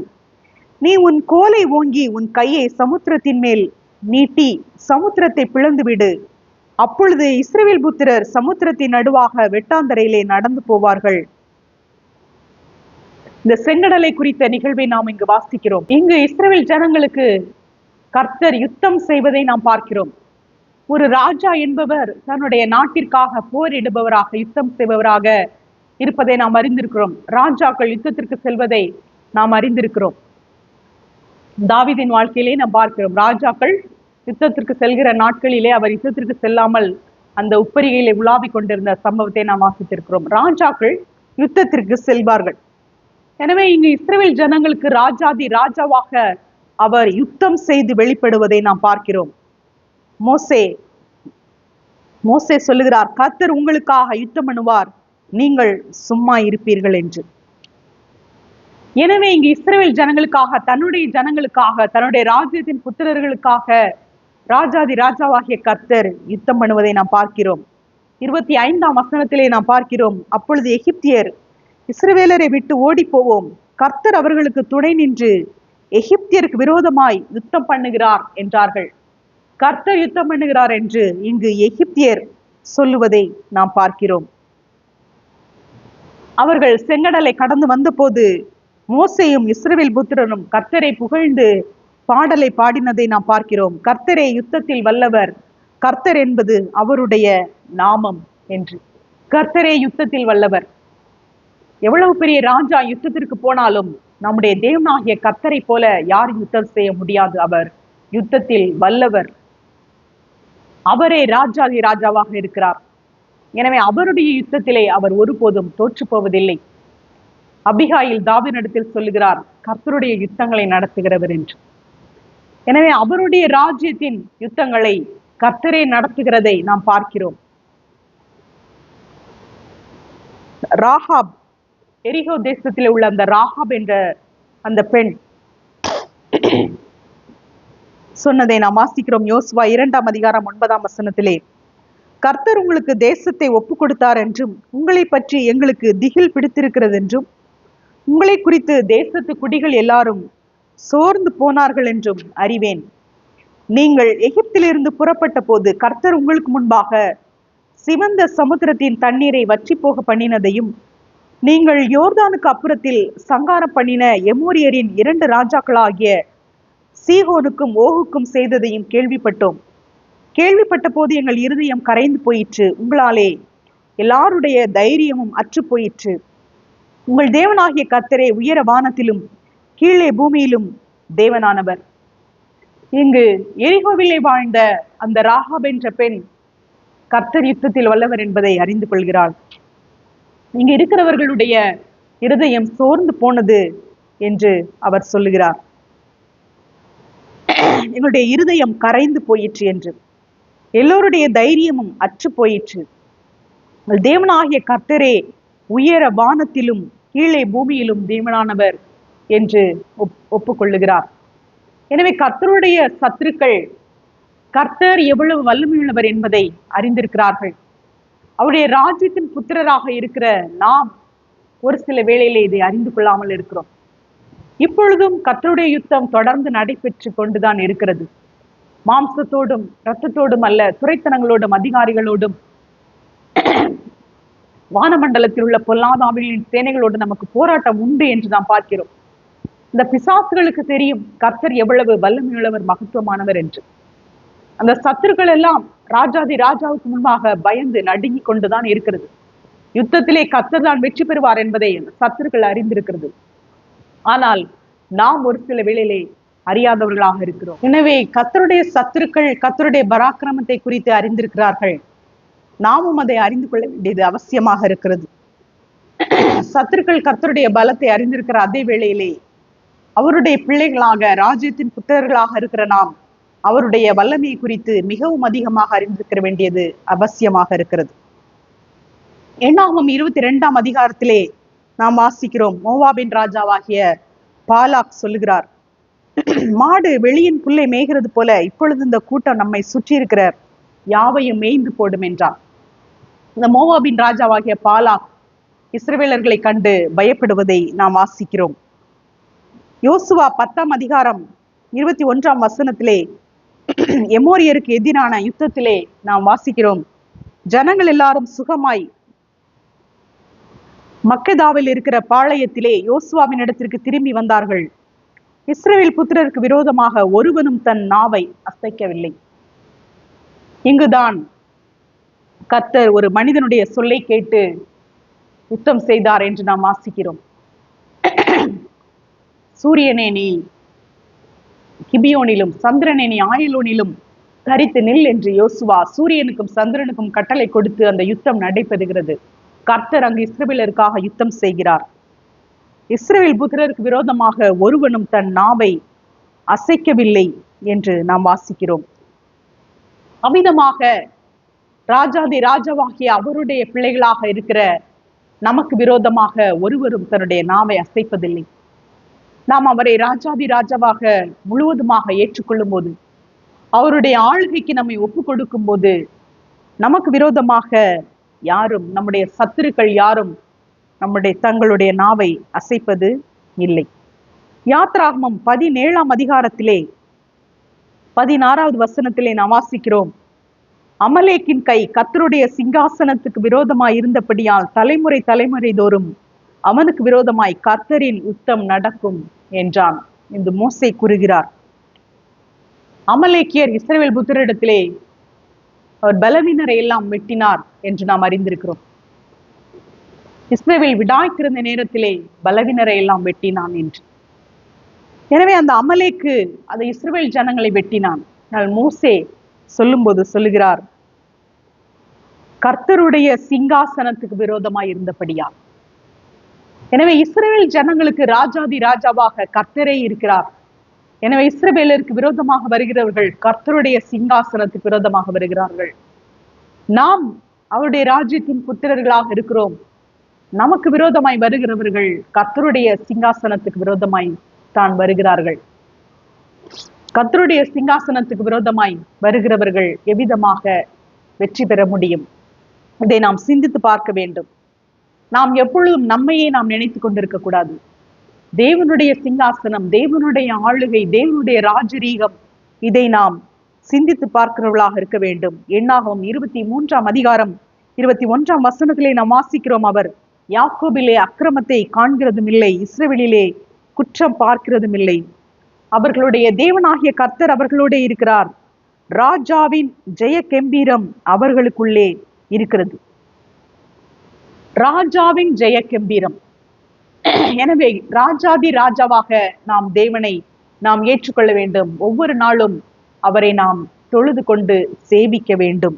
நீ உன் கோலை ஓங்கி உன் கையை சமுத்திரத்தின் மேல் நீட்டி சமுத்திரத்தை பிளந்து விடு. அப்பொழுது இஸ்ரவேல் புத்திரர் சமுத்திரத்தின் நடுவாக வெட்டாந்தரையிலே நடந்து போவார்கள். இந்த செங்கடலை குறித்த நிகழ்வை நாம் இங்கு வாசிக்கிறோம். இங்கு இஸ்ரவேல் ஜனங்களுக்கு கர்த்தர் யுத்தம் செய்வதை நாம் பார்க்கிறோம். ஒரு ராஜா என்பவர் தன்னுடைய நாட்டிற்காக போரிடுபவராக யுத்தம் செய்பவராக இருப்பதை நாம் அறிந்திருக்கிறோம். ராஜாக்கள் யுத்தத்திற்கு செல்வதை நாம் அறிந்திருக்கிறோம். தாவீதின் வாழ்க்கையிலே நாம் பார்க்கிறோம், ராஜாக்கள் யுத்தத்திற்கு செல்கிற நாட்களிலே அவர் யுத்தத்திற்கு செல்லாமல் அந்த உப்பரிகையிலே உலாவிக் கொண்டிருந்த சம்பவத்தை நாம் வாசித்திருக்கிறோம். ராஜாக்கள் யுத்தத்திற்கு செல்வார்கள். எனவே இங்கு இஸ்ரவேல் ஜனங்களுக்கு ராஜாதி ராஜாவாக அவர் யுத்தம் செய்து வெளிப்படுவதை நாம் பார்க்கிறோம். மோசே சொல்லுகிறார், கர்த்தர் உங்களுக்காக யுத்தம் பண்ணுவார், நீங்கள் சும்மா இருப்பீர்கள் என்று. எனவே இங்கு இஸ்ரவேல் ஜனங்களுக்காக, தன்னுடைய ஜனங்களுக்காக, தன்னுடைய ராஜ்யத்தின் புத்திரர்களுக்காக ராஜாதி ராஜாவாகிய கர்த்தர் யுத்தம் பண்ணுவதை நாம் பார்க்கிறோம். 25ஆம் வசனத்திலே நாம் பார்க்கிறோம், அப்பொழுது எகிப்தியர் இஸ்ரவேலரை விட்டு ஓடி போவோம், கர்த்தர் அவர்களுக்கு துணை நின்று எகிப்தியருக்கு விரோதமாய் யுத்தம் பண்ணுகிறார் என்றார்கள். கர்த்தர் யுத்தம் பண்ணுகிறார் என்று இங்கு எகிப்தியர் சொல்லுவதை நாம் பார்க்கிறோம். அவர்கள் செங்கடலை கடந்து வந்த போது மோசேயும் இஸ்ரவேல் புத்திரனும் கர்த்தரை புகழ்ந்து பாடலை பாடினதை நாம் பார்க்கிறோம். கர்த்தரே யுத்தத்தில் வல்லவர், கர்த்தர் என்பது அவருடைய நாமம் என்று. கர்த்தரே யுத்தத்தில் வல்லவர். எவ்வளவு பெரிய ராஜா யுத்தத்திற்கு போனாலும் நம்முடைய தேவனாகிய கர்த்தரை போல யாரும் யுத்தம் செய்ய முடியாது. அவர் யுத்தத்தில் வல்லவர். அவரே ராஜாதி ராஜாவாக இருக்கிறார். எனவே அவருடைய யுத்தத்திலே அவர் ஒருபோதும் தோற்று போவதில்லை. அபிகாயில் தாவீதினிடத்தில் சொல்லுகிறார், கர்த்தருடைய யுத்தங்களை நடத்துகிறவர் என்று. எனவே அவருடைய ராஜ்யத்தின் யுத்தங்களை கர்த்தரே நடத்துகிறதை நாம் பார்க்கிறோம். ராகாப், எரிகோ தேசத்தில் உள்ள அந்த ராகாப் என்ற அந்த பெண் சொன்னதை நாம் வாசிக்கிறோம். யோசுவா 2ஆம் அதிகாரம் 9ஆம் வசனத்திலே, கர்த்தர் உங்களுக்கு தேசத்தை ஒப்பு கொடுத்தார் என்றும் உங்களை பற்றி எங்களுக்கு திகில் பிடித்திருக்கிறது என்றும் உங்களை குறித்து தேசத்து குடிகள் எல்லாரும் சோர்ந்து போனார்கள் என்றும் அறிவேன். நீங்கள் எகிப்திலிருந்து புறப்பட்ட போது கர்த்தர் உங்களுக்கு முன்பாக சிவந்த சமுத்திரத்தின் தண்ணீரை வற்றி போக பண்ணினதையும் நீங்கள் யோர்தானுக்கு அப்புறத்தில் சங்காரம் பண்ணின எமோரியரின் 2 ராஜாக்களாகிய சீகோனுக்கும் ஓகுக்கும் செய்ததையும் கேள்விப்பட்டோம். கேள்விப்பட்ட போது எங்கள் இருதயம் கரைந்து போயிற்று, உங்களாலே எல்லாருடைய தைரியமும் அற்று போயிற்று. உங்கள் தேவனாகிய கர்த்தரே உயர வானத்திலும் கீழே பூமியிலும் தேவனானவர். இங்கு எரிகோவிலே வாழ்ந்த அந்த ராகாப் என்ற பெண் கர்த்தர் யுத்தத்தில் வல்லவர் என்பதை அறிந்து கொள்கிறாள். இங்க இருக்கிறவர்களுடைய இருதயம் சோர்ந்து போனது என்று அவர் சொல்லுகிறார். எங்களுடைய இருதயம் கரைந்து போயிற்று என்று, எல்லோருடைய தைரியமும் அற்று போயிற்று. தேவனாகிய கர்த்தரே உயர வானத்திலும் கீழே பூமியிலும் தேவனானவர் என்று ஒப்புக்கொள்ளுகிறார். எனவே கர்த்தருடைய சத்துருக்கள் கர்த்தர் எவ்வளவு வல்லமையுள்ளவர் என்பதை அறிந்திருக்கிறார்கள். அவருடைய ராஜ்யத்தின் புத்திரராக இருக்கிற நாம் ஒரு சில வேளையிலே இதை அறிந்து கொள்ளாமல் இருக்கிறோம். இப்பொழுதும் கர்த்தருடைய யுத்தம் தொடர்ந்து நடைபெற்று கொண்டுதான் இருக்கிறது. மாம்சத்தோடும் இரத்தத்தோடும் அல்ல, துரைத்தனங்களோடும் அதிகாரிகளோடும் வானமண்டலத்தில் உள்ள பொல்லாதாவிகளின் சேனைகளோடு நமக்கு போராட்டம் உண்டு என்று நாம் பார்க்கிறோம். இந்த பிசாசுகளுக்கு தெரியும் கர்த்தர் எவ்வளவு வல்லமையுள்ளவர், மகத்துவமானவர் என்று. அந்த சத்துருக்கள் எல்லாம் ராஜாதி ராஜாவுக்கு முன்பாக பயந்து நடுங்கி கொண்டுதான் இருக்கிறது. யுத்தத்திலே கர்த்தர் தான் வெற்றி பெறுவார் என்பதை சத்துருக்கள் அறிந்திருக்கிறது. ஆனால் நாம் ஒரு சில வேளையிலே அறியாதவர்களாக இருக்கிறோம். எனவே கர்த்தருடைய சத்துருக்கள் கர்த்தருடைய பராக்கிரமத்தை குறித்து அறிந்திருக்கிறார்கள். நாமும் அதை அறிந்து கொள்ள வேண்டியது அவசியமாக இருக்கிறது. சத்துருக்கள் கர்த்தருடைய பலத்தை அறிந்திருக்கிற அதே வேளையிலே அவருடைய பிள்ளைகளாக ராஜ்யத்தின் புத்தகர்களாக இருக்கிற நாம் அவருடைய வல்லமையை குறித்து மிகவும் அதிகமாக அறிந்திருக்க வேண்டியது அவசியமாக இருக்கிறது. எண்ணாகமம் 22ஆம் அதிகாரத்திலே நாம் வாசிக்கிறோம். மோவாபின் ராஜாவாகிய பாலாக் சொல்லுகிறார், மாடு வெளியின் புல்லை மேய்கிறது போல இப்பொழுது இந்த கூட்டம் நம்மை சுற்றி இருக்கிற யாவையும் மேய்ந்து போடும் என்றார். இந்த மோவாபின் ராஜாவாகிய பாலாக் இஸ்ரவேலர்களை கண்டு பயப்படுவதை நாம் வாசிக்கிறோம். யோசுவா 10ஆம் அதிகாரம் 21ஆம் வசனத்திலே எமோரியருக்கு எதிரான யுத்தத்திலே நாம் வாசிக்கிறோம், ஜனங்கள் எல்லாரும் சுகமாய் மக்கெதாவில் இருக்கிற பாளையத்திலே யோசுவாவின் இடத்திற்கு திரும்பி வந்தார்கள். இஸ்ரவேல் புத்திரருக்கு விரோதமாக ஒருவனும் தன் நாவை அசைக்கவில்லை. இங்குதான் கர்த்தர் ஒரு மனிதனுடைய சொல்லை கேட்டு யுத்தம் செய்தார் என்று நாம் வாசிக்கிறோம். சூரியனே நீ கிபியோனிலும் சந்திரனே நீ ஆயிலோனிலும் தரித்து நில் என்று யோசுவா சூரியனுக்கும் சந்திரனுக்கும் கட்டளை கொடுத்து அந்த யுத்தம் நடைபெறுகிறது. கர்த்தர் அங்கு இஸ்ரவேலருக்காக யுத்தம் செய்கிறார். இஸ்ரவேல் புத்திரருக்கு விரோதமாக ஒருவனும் தன் நாவை அசைக்கவில்லை என்று நாம் வாசிக்கிறோம். அமிதமாக ராஜாதி ராஜாவாகிய அவருடைய பிள்ளைகளாக இருக்கிற நமக்கு விரோதமாக ஒருவரும் தன்னுடைய நாவை அசைப்பதில்லை. நாம் அவரை ராஜாதி ராஜாவாக முழுவதுமாக ஏற்றுக்கொள்ளும் போது, அவருடைய ஆளுகைக்கு நம்மை ஒப்பு கொடுக்கும் போது, நமக்கு விரோதமாக யாரும், நம்முடைய சத்துருக்கள் யாரும் தங்களுடைய நாவை அசைப்பது இல்லை. யாத்ராகமம் 17ஆம் அதிகாரத்திலே 16வது வசனத்திலே நாம் வாசிக்கிறோம், அமலேக்கின் கை கர்த்தருடைய சிங்காசனத்துக்கு விரோதமாய் இருந்தபடியால் தலைமுறை தலைமுறை தோறும் அவனுக்கு விரோதமாய் கர்த்தரின் யுத்தம் நடக்கும் என்றான் என்று மோசே கூறுகிறார். அமலேக்கியர் இஸ்ரவேல் புத்திரரிடத்திலே அவர் பலவீனரை எல்லாம் வெட்டினார் என்று நாம் அறிந்திருக்கிறோம். இஸ்ரவேல் விடாய்த்திருந்த நேரத்திலே பலவீனரை எல்லாம் வெட்டினான் என்று. எனவே அந்த அமலேக்கு அந்த இஸ்ரவேல் ஜனங்களை வெட்டினான். மோசே சொல்லும்போது சொல்லுகிறார், கர்த்தருடைய சிங்காசனத்துக்கு விரோதமாய் இருந்தபடியா. எனவே இஸ்ரவேல் ஜனங்களுக்கு ராஜாதி ராஜாவாக கர்த்தரே இருக்கிறார். எனவே இஸ்ரவேலருக்கு விரோதமாக வருகிறவர்கள் கர்த்தருடைய சிங்காசனத்துக்கு விரோதமாக வருகிறார்கள். நாம் அவருடைய ராஜ்யத்தின் புத்திரர்களாக இருக்கிறோம். நமக்கு விரோதமாய் வருகிறவர்கள் கர்த்தருடைய சிங்காசனத்துக்கு விரோதமாய் தான் வருகிறார்கள். கர்த்தருடைய சிங்காசனத்துக்கு விரோதமாய் வருகிறவர்கள் எவ்விதமாக வெற்றி பெற முடியும்? இதை நாம் சிந்தித்து பார்க்க வேண்டும். நாம் எப்பொழுதும் நம்மையே நாம் நினைத்து கொண்டிருக்க கூடாது. தேவனுடைய சிங்காசனம், தேவனுடைய ஆளுகை, தேவனுடைய ராஜரீகம், இதை நாம் சிந்தித்து பார்க்கிறவர்களாக இருக்க வேண்டும். எண்ணாகமம் 23ஆம் அதிகாரம் 21ஆம் வசனத்திலே நாம் வாசிக்கிறோம், அவர் யாக்கோபிலே அக்கிரமத்தை காண்கிறதும் இல்லை, இஸ்ரவேலிலே குற்றம் பார்க்கிறதும் இல்லை. அவர்களுடைய தேவனாகிய கர்த்தர் அவர்களோட இருக்கிறார். ராஜாவின் ஜெய கெம்பீரம் அவர்களுக்குள்ளே இருக்கிறது. ராஜாவின் ஜெய கெம்பீரம். எனவே ராஜாதி ராஜாவாக நாம் தேவனை நாம் ஏற்றுக்கொள்ள வேண்டும். ஒவ்வொரு நாளும் அவரை நாம் தொழுது கொண்டு சேவிக்க வேண்டும்.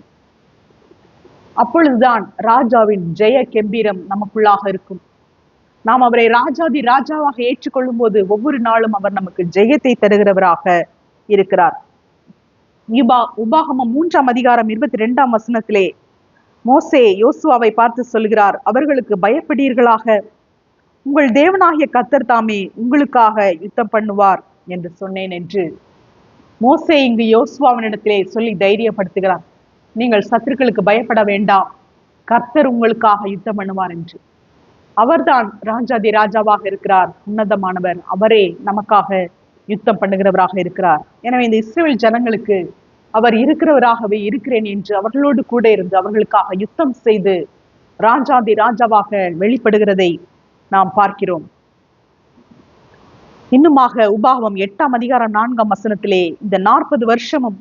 அப்பொழுதுதான் ராஜாவின் ஜெய கெம்பீரம் நமக்குள்ளாக இருக்கும். நாம் அவரை ராஜாதி ராஜாவாக ஏற்றுக்கொள்ளும் போது ஒவ்வொரு நாளும் அவர் நமக்கு ஜெயத்தை தருகிறவராக இருக்கிறார். உபாகமம் 3ஆம் அதிகாரம் 22ஆம் வசனத்திலே மோசே யோசுவாவை பார்த்து சொல்கிறார், அவர்களுக்கு பயப்படீர்களாக, உங்கள் தேவனாகிய கர்த்தர் தாமே உங்களுக்காக யுத்தம் பண்ணுவார் என்று சொன்னேன் என்று மோசே இங்கு யோசுவாவினிடத்திலே சொல்லி தைரியப்படுத்துகிறார். நீங்கள் சத்துருக்களுக்கு பயப்பட வேண்டாம், கர்த்தர் உங்களுக்காக யுத்தம் பண்ணுவார் என்று. அவர்தான் ராஜாதி ராஜாவாக இருக்கிறார், உன்னதமானவர். அவரே நமக்காக யுத்தம் பண்ணுகிறவராக இருக்கிறார். எனவே இந்த இஸ்ரவேல் ஜனங்களுக்கு அவர் இருக்கிறவராகவே இருக்கிறேன் என்று அவர்களோடு கூட இருந்து அவர்களுக்காக யுத்தம் செய்து ராஜாதி ராஜாவாக வெளிப்படுகிறதை நாம் பார்க்கிறோம். இன்னுமாக உபாகமம் 8ஆம் அதிகாரம் 4ஆம் வசனத்திலே, இந்த 40 வருஷமும்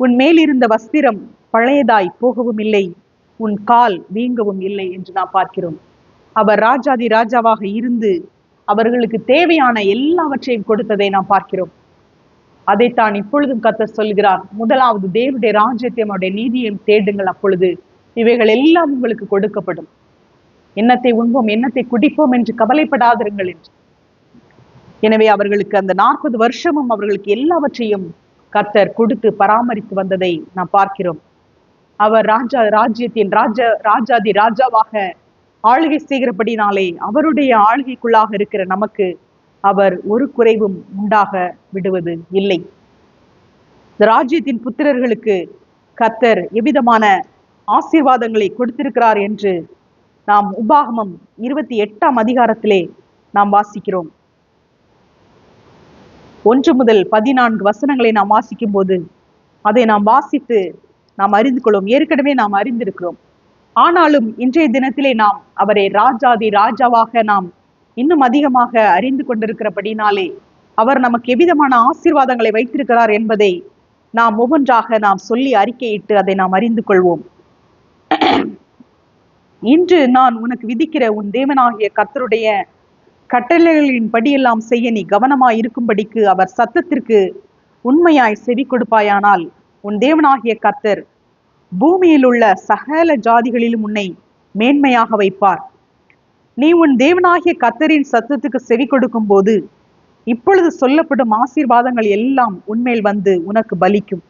உன் மேலிருந்த வஸ்திரம் பழையதாய் போகவும் இல்லை, உன் கால் வீங்கவும் இல்லை என்று நாம் பார்க்கிறோம். அவர் ராஜாதி ராஜாவாக இருந்து அவர்களுக்கு தேவையான எல்லாவற்றையும் கொடுத்ததை நாம் பார்க்கிறோம். அதைத்தான் இப்பொழுதும் கர்த்தர் சொல்கிறார், முதலாவது தேவனுடைய ராஜ்யத்தையும் அவருடைய நீதியையும் தேடுங்கள், அப்பொழுது இவைகள் எல்லாம் உங்களுக்கு கொடுக்கப்படும். என்னத்தை உண்போம் என்னத்தை குடிப்போம் என்று கவலைப்படாதிருங்கள் என்று. எனவே அவர்களுக்கு அந்த 40 வருஷமும் அவர்களுக்கு எல்லாவற்றையும் கர்த்தர் கொடுத்து பராமரித்து வந்ததை நாம் பார்க்கிறோம். அவர் ராஜ்யத்தின் ராஜாதி ராஜாவாக ஆளுகை செய்கிறபடினாலே அவருடைய ஆளுகைக்குள்ளாக இருக்கிற நமக்கு அவர் ஒரு குறைவும் உண்டாக விடுவது இல்லை. ராஜ்யத்தின் புத்திரர்களுக்கு கர்த்தர் எவ்விதமான ஆசீர்வாதங்களை கொடுத்திருக்கிறார் என்று நாம் உபாகமம் 28ஆம் அதிகாரத்திலே நாம் வாசிக்கிறோம். 1 முதல் 14 வசனங்களை நாம் வாசிக்கும் போது அதை நாம் வாசித்து நாம் அறிந்து கொள்வோம். ஏற்கனவே நாம் அறிந்திருக்கிறோம். ஆனாலும் இன்றைய தினத்திலே நாம் அவரை ராஜாதி ராஜாவாக நாம் இன்னும் அதிகமாக அறிந்து கொண்டிருக்கிறபடினாலே அவர் நமக்கு எவ்விதமான ஆசீர்வாதங்களை வைத்திருக்கிறார் என்பதை நாம் ஒவ்வொன்றாக நாம் சொல்லி அறிக்கையிட்டு அதை நாம் அறிந்து கொள்வோம். இன்று நான் உனக்கு விதிக்கிற உன் தேவனாகிய கர்த்தருடைய கட்டளைகளின் படியெல்லாம் செய்ய நீ கவனமாய் இருக்கும்படிக்கு அவர் சத்தத்திற்கு உண்மையாய் செவி கொடுப்பாயானால் உன் தேவனாகிய கர்த்தர் பூமியில் உள்ள சகல ஜாதிகளிலும் உன்னை மேன்மையாக வைப்பார். நீ உன் தேவனாகிய கர்த்தரின் சத்தத்துக்கு செவி கொடுக்கும் போது இப்பொழுது சொல்லப்படும் ஆசீர்வாதங்கள் எல்லாம் உன்மேல் வந்து உனக்கு பலிக்கும்.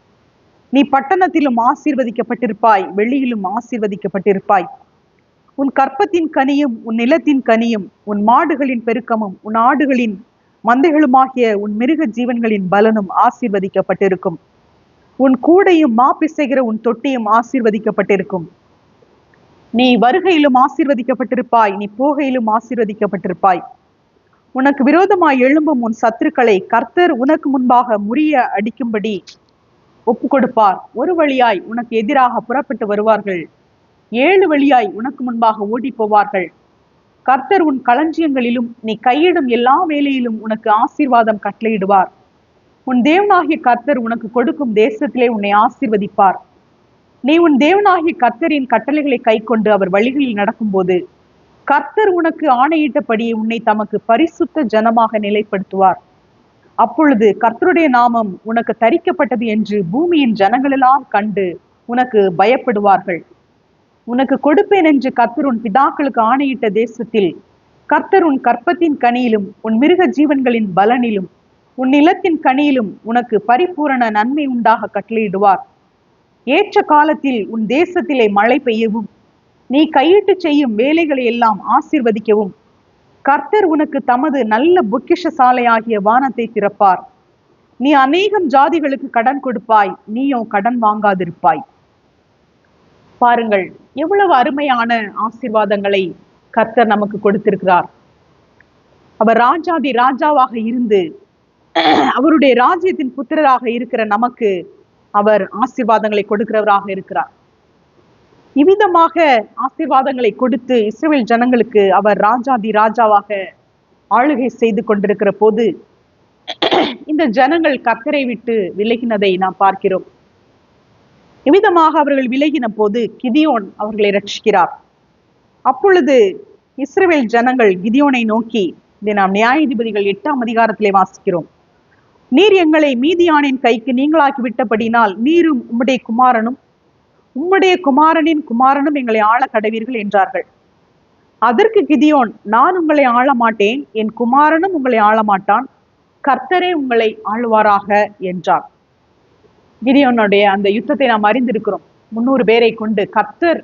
நீ பட்டணத்திலும் ஆசீர்வதிக்கப்பட்டிருப்பாய், வெளியிலும் ஆசீர்வதிக்கப்பட்டிருப்பாய். உன் கற்பத்தின் கனியும் உன் நிலத்தின் கனியும் உன் மாடுகளின் பெருக்கமும் உன் ஆடுகளின் மந்தைகளுமாகிய உன் மிருக ஜீவன்களின் பலனும் ஆசீர்வதிக்கப்பட்டிருக்கும். உன் கூடையும் மாப்பிசைகிற உன் தொட்டியும் ஆசீர்வதிக்கப்பட்டிருக்கும். நீ வருகையிலும் ஆசீர்வதிக்கப்பட்டிருப்பாய், நீ போகையிலும் ஆசீர்வதிக்கப்பட்டிருப்பாய். உனக்கு விரோதமாய் எழும்பும் உன் சத்துருக்களை கர்த்தர் உனக்கு முன்பாக முறிய அடிக்கும்படி ஒப்பு கொடுப்பார். ஒரு வழியாய் உனக்கு எதிராக புறப்பட்டு வருவார்கள், 7 வழியாய் உனக்கு முன்பாக ஓடி போவார்கள். கர்த்தர் உன் களஞ்சியங்களிலும் நீ கையிடும் எல்லா வேலையிலும் உனக்கு ஆசீர்வாதம் கட்டளையிடுவார். உன் தேவனாகிய கர்த்தர் உனக்கு கொடுக்கும் தேசத்திலே உன்னை ஆசீர்வதிப்பார். நீ உன் தேவனாகிய கர்த்தரின் கட்டளைகளை கை கொண்டு அவர் வழிகளில் நடக்கும்போது கர்த்தர் உனக்கு ஆணையிட்டபடி உன்னை தமக்கு பரிசுத்த ஜனமாக நிலைப்படுத்துவார். அப்பொழுது கர்த்தருடைய நாமம் உனக்கு தரிக்கப்பட்டது என்று பூமியின் ஜனங்களெல்லாம் கண்டு உனக்கு பயப்படுவார்கள். உனக்கு கொடுப்பேன் என்று கர்த்தர் உன் பிதாக்களுக்கு ஆணையிட்ட தேசத்தில் கர்த்தர் உன் கற்பத்தின் கனியிலும் உன் மிருக ஜீவன்களின் பலனிலும் உன் நிலத்தின் கனியிலும் உனக்கு பரிபூரண நன்மை உண்டாக கட்டளையிடுவார். ஏற்ற காலத்தில் உன் தேசத்திலே மழை பெய்யவும் நீ கையிட்டு செய்யும் வேலைகளை எல்லாம் ஆசீர்வதிக்கவும் கர்த்தர் உனக்கு தமது நல்ல பொக்கிஷ சாலையாகிய வானத்தை திறப்பார். நீ அநேகம் ஜாதிகளுக்கு கடன் கொடுப்பாய், நீயோ கடன் வாங்காதிருப்பாய். பாருங்கள், எவ்வளவு அருமையான ஆசீர்வாதங்களை கர்த்தர் நமக்கு கொடுத்திருக்கிறார். அவர் ராஜாதி ராஜாவாக இருந்து அவருடைய ராஜ்யத்தின் புத்திரராக இருக்கிற நமக்கு அவர் ஆசீர்வாதங்களை கொடுக்கிறவராக இருக்கிறார். இவ்விதமாக ஆசீர்வாதங்களை கொடுத்து இஸ்ரவேல் ஜனங்களுக்கு அவர் ராஜாதி ராஜாவாக ஆளுகை செய்து கொண்டிருக்கிற போது இந்த ஜனங்கள் கர்த்தரை விட்டு விலகினதை நாம் பார்க்கிறோம். இவ்விதமாக அவர்கள் விலகின போது கிதியோன் அவர்களை ரட்சிக்கிறார். அப்பொழுது இஸ்ரவேல் ஜனங்கள் கிதியோனை நோக்கி, இதை நாம் நியாயாதிபதிகள் 8ஆம் அதிகாரத்திலே வாசிக்கிறோம், நீர் எங்களை மீதியானின் கைக்கு நீங்களாக்கி விட்டபடினால் நீரும் உம்முடைய குமாரனும் உம்முடைய குமாரனின் குமாரனும் எங்களை ஆள கடவீர்கள் என்றார்கள். அதற்கு கிதியோன், நான் உங்களை ஆள மாட்டேன், என் குமாரனும் உங்களை ஆள மாட்டான், கர்த்தரே உங்களை ஆளுவாராக என்றார். கிதியோனுடைய அந்த யுத்தத்தை நாம் அறிந்திருக்கிறோம். 300 பேரை கொண்டு கர்த்தர்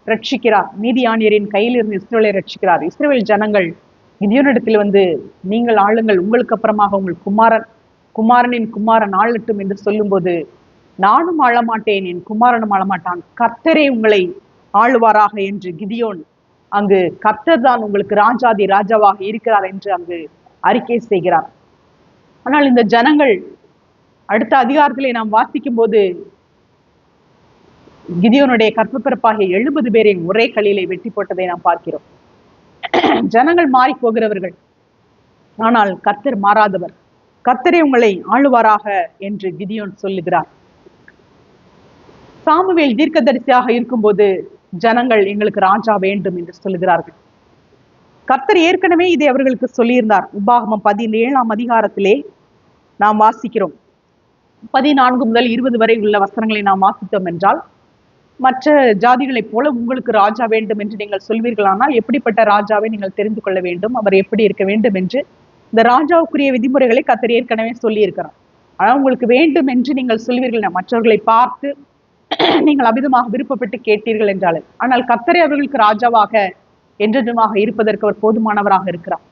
ரட்சிக்கிறார். மீதியானியரின் கையிலிருந்து இஸ்ரவேலை ரட்சிக்கிறார். இஸ்ரவேல் ஜனங்கள் கிதியோனிடத்தில் வந்து, நீங்கள் ஆளுங்கள், உங்களுக்கு அப்புறமாக உங்கள் குமாரனின் குமாரன் ஆளட்டும் என்று சொல்லும்போது, நானும் ஆளமாட்டேன், என் குமாரனும் ஆளமாட்டான், கர்த்தரே உங்களை ஆளுவாராக என்று கிதியோன் அங்கு கர்த்தர் தான் உங்களுக்கு ராஜாதி ராஜாவாக இருக்கிறார் என்று அங்கு அறிக்கை செய்கிறார். ஆனால் இந்த ஜனங்கள் அடுத்த அதிகாரத்திலே நாம் வாசிக்கும் போது கிதியோனுடைய கற்பப்பிறப்பாகிய 70 பேரின் ஒரே கல்லிலே வெட்டி போட்டதை நாம் பார்க்கிறோம். ஜனங்கள் மாறி போகிறவர்கள், ஆனால் கர்த்தர் மாறாதவர். கர்த்தரே உங்களை ஆளுவாராக என்று கிதியோன் சொல்லுகிறார். சாமுவேல் தீர்க்கதரிசியாக இருக்கும்போது ஜனங்கள் எங்களுக்கு ராஜா வேண்டும் என்று சொல்லுகிறார்கள். கர்த்தர் ஏற்கனவே இதை அவர்களுக்கு சொல்லியிருந்தார். உபாகமம் 17ஆம் அதிகாரத்திலே நாம் வாசிக்கிறோம். 14 முதல் 20 வரை உள்ள வசனங்களை நாம் வாசித்தோம் என்றால், மற்ற ஜாதிகளைப் போல உங்களுக்கு ராஜா வேண்டும் என்று நீங்கள் சொல்வீர்களானால் எப்படிப்பட்ட ராஜாவை நீங்கள் தெரிந்து கொள்ள வேண்டும், அவர் எப்படி இருக்க வேண்டும் என்று இந்த ராஜாவுக்குரிய விதிமுறைகளை கர்த்தர் ஏற்கனவே சொல்லி இருக்கிறார். ஆனால் உங்களுக்கு வேண்டும் என்று நீங்கள் சொல்வீர்கள், மற்றவர்களை பார்த்து நீங்கள் அபிதமாக விருப்பப்பட்டு கேட்டீர்கள் என்றால், ஆனால் கர்த்தரே அவர்களுக்கு ராஜாவாக என்றுமாக இருப்பதற்கு அவர் போதுமானவராக இருக்கிறார்.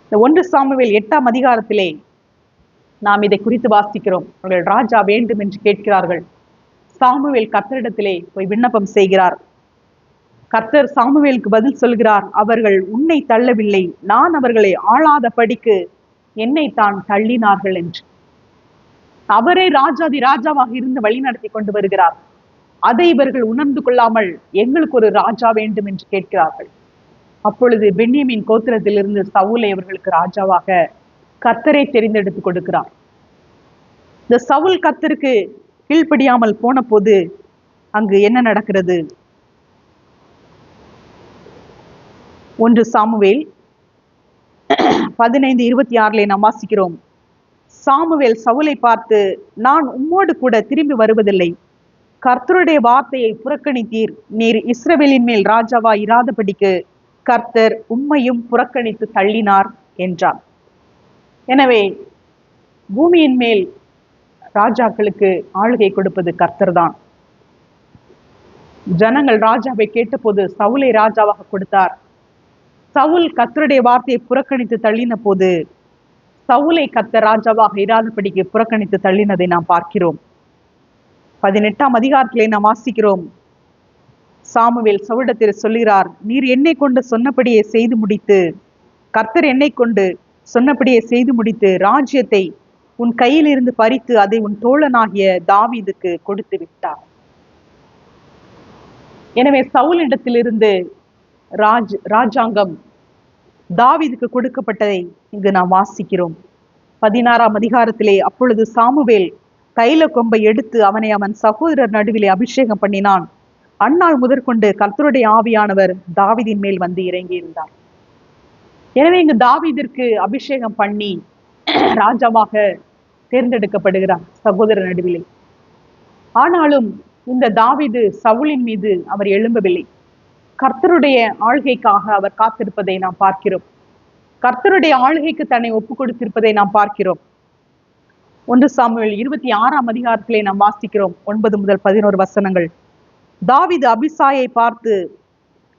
இந்த 1 சாமுவேல் 8ஆம் அதிகாரத்திலே நாம் இதை குறித்து வாசிக்கிறோம். அவர்கள் ராஜா வேண்டும் என்று கேட்கிறார்கள். சாமுவேல் கர்த்தரிடத்திலே போய் விண்ணப்பம் செய்கிறார். கர்த்தர் சாமுவேலுக்கு பதில் சொல்கிறார், அவர்கள் உன்னை தள்ளவில்லை, நான் அவர்களை ஆளாத படிக்கு என்னை தான் தள்ளினார்கள் என்று. அவரே ராஜாதி ராஜாவாக இருந்து வழி நடத்தி கொண்டு வருகிறார். அதை இவர்கள் உணர்ந்து கொள்ளாமல் எங்களுக்கு ஒரு ராஜா வேண்டும் என்று கேட்கிறார்கள். அப்பொழுது பென்யமீன் கோத்திரத்திலிருந்து சவுலை அவர்களுக்கு ராஜாவாக கர்த்தரை தெரிந்தெடுத்து கொடுக்கிறார். இந்த சவுல் கர்த்தருக்கு கீழ்ப்படியாமல் போன போது அங்கு என்ன நடக்கிறது? 1 சாமுவேல் 15:26 நாம் வாசிக்கிறோம். சாமுவேல் சவுலை பார்த்து, நான் உம்மோடு கூட திரும்பி வருவதில்லை, கர்த்தருடைய வார்த்தையை புறக்கணித்தீர், நீர் இஸ்ரவேலின் மேல் ராஜாவா இராதபடிக்கு கர்த்தர் உம்மையும் புறக்கணித்து தள்ளினார் என்றார். எனவே பூமியின் மேல் ராஜாக்களுக்கு ஆளுகை கொடுப்பது கர்த்தர் தான். ஜனங்கள் ராஜாவை கேட்டபோது சவுலை ராஜாவாக கொடுத்தார். சவுல் கர்த்தருடைய வார்த்தையை புறக்கணித்து தள்ளின போது சவுலை கர்த்தர் ராஜாவாக இராதபடிக்கு புறக்கணித்து தள்ளினதை நாம் பார்க்கிறோம். 18ஆம் அதிகாரத்திலே நாம் வாசிக்கிறோம். சாமுவேல் சவுலிடத்தில் சொல்கிறார், நீர் என்னை கொண்டு சொன்னபடியே செய்து முடித்து, கர்த்தர் என்னை கொண்டு சொன்னபடியே செய்து முடித்து ராஜ்யத்தை உன் கையில் இருந்து பறித்து அதை உன் தோழனாகிய தாவீதுக்கு கொடுத்து விட்டார். எனவே சவுலிடத்திலிருந்து ராஜாங்கம் தாவீதுக்கு கொடுக்கப்பட்டதை இங்கு நாம் வாசிக்கிறோம். 16ஆம் அதிகாரத்திலே, அப்பொழுது சாமுவேல் தைல கொம்பை எடுத்து அவனை அவன் சகோதரர் நடுவிலே அபிஷேகம் பண்ணினான். அந்நாள் முதற்கொண்டு கர்த்தருடைய ஆவியானவர் தாவீதின் மேல் வந்து இறங்கி இருந்தார். எனவே இங்கு தாவீதிற்கு அபிஷேகம் பண்ணி ராஜாவாக தேர்ந்தெடுக்கப்படுகிறார் சகோதரர் நடுவிலே. ஆனாலும் இந்த தாவீது சவுலின் மீது அவர் எழும்பவில்லை. கர்த்தருடைய ஆளுகைக்காக அவர் காத்திருப்பதை நாம் பார்க்கிறோம். கர்த்தருடைய ஆளுகைக்கு தன்னை ஒப்பு கொடுத்திருப்பதை நாம் பார்க்கிறோம். 1 சாமுவேல் 26ஆம் அதிகாரத்திலே நாம் வாசிக்கிறோம் 9 முதல் 11 வசனங்கள். தாவீது அபிசாயை பார்த்து,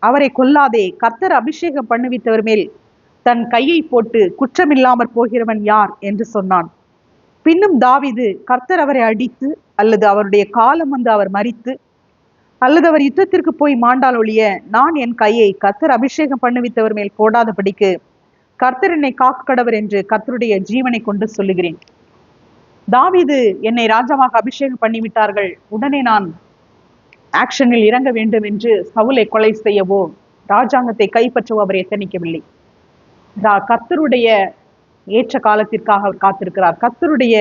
அவரை கொல்லாதே, கர்த்தர் அபிஷேகம் பண்ணுவித்தவர் மேல் தன் கையை போட்டு குற்றமில்லாமற் போகிறவன் யார் என்று சொன்னான். பின்னும் தாவீது, கர்த்தர் அவரை அடித்து அல்லது அவருடைய காலம் வந்து அவர் மரித்து அல்லது அவர் யுத்தத்திற்கு போய் மாண்டால் ஒழிய நான் என் கையை கர்த்தர் அபிஷேகம் பண்ணுவித்தவர் மேல் போடாதபடிக்கு கர்த்தர் என்னை காக்க கடவர் என்று கர்த்தருடைய ஜீவனை கொண்டு சொல்லுகிறேன். தாவீது என்னை ராஜாவாக அபிஷேகம் பண்ணிவிட்டார்கள், உடனே நான் ஆக்ஷனில் இறங்க வேண்டும் என்று சவுலை கொலை செய்யவோ ராஜாங்கத்தை கைப்பற்றவோ அவர் எத்தனிக்கவில்லை. கர்த்தருடைய ஏற்ற காலத்திற்காக அவர் காத்திருக்கிறார். கர்த்தருடைய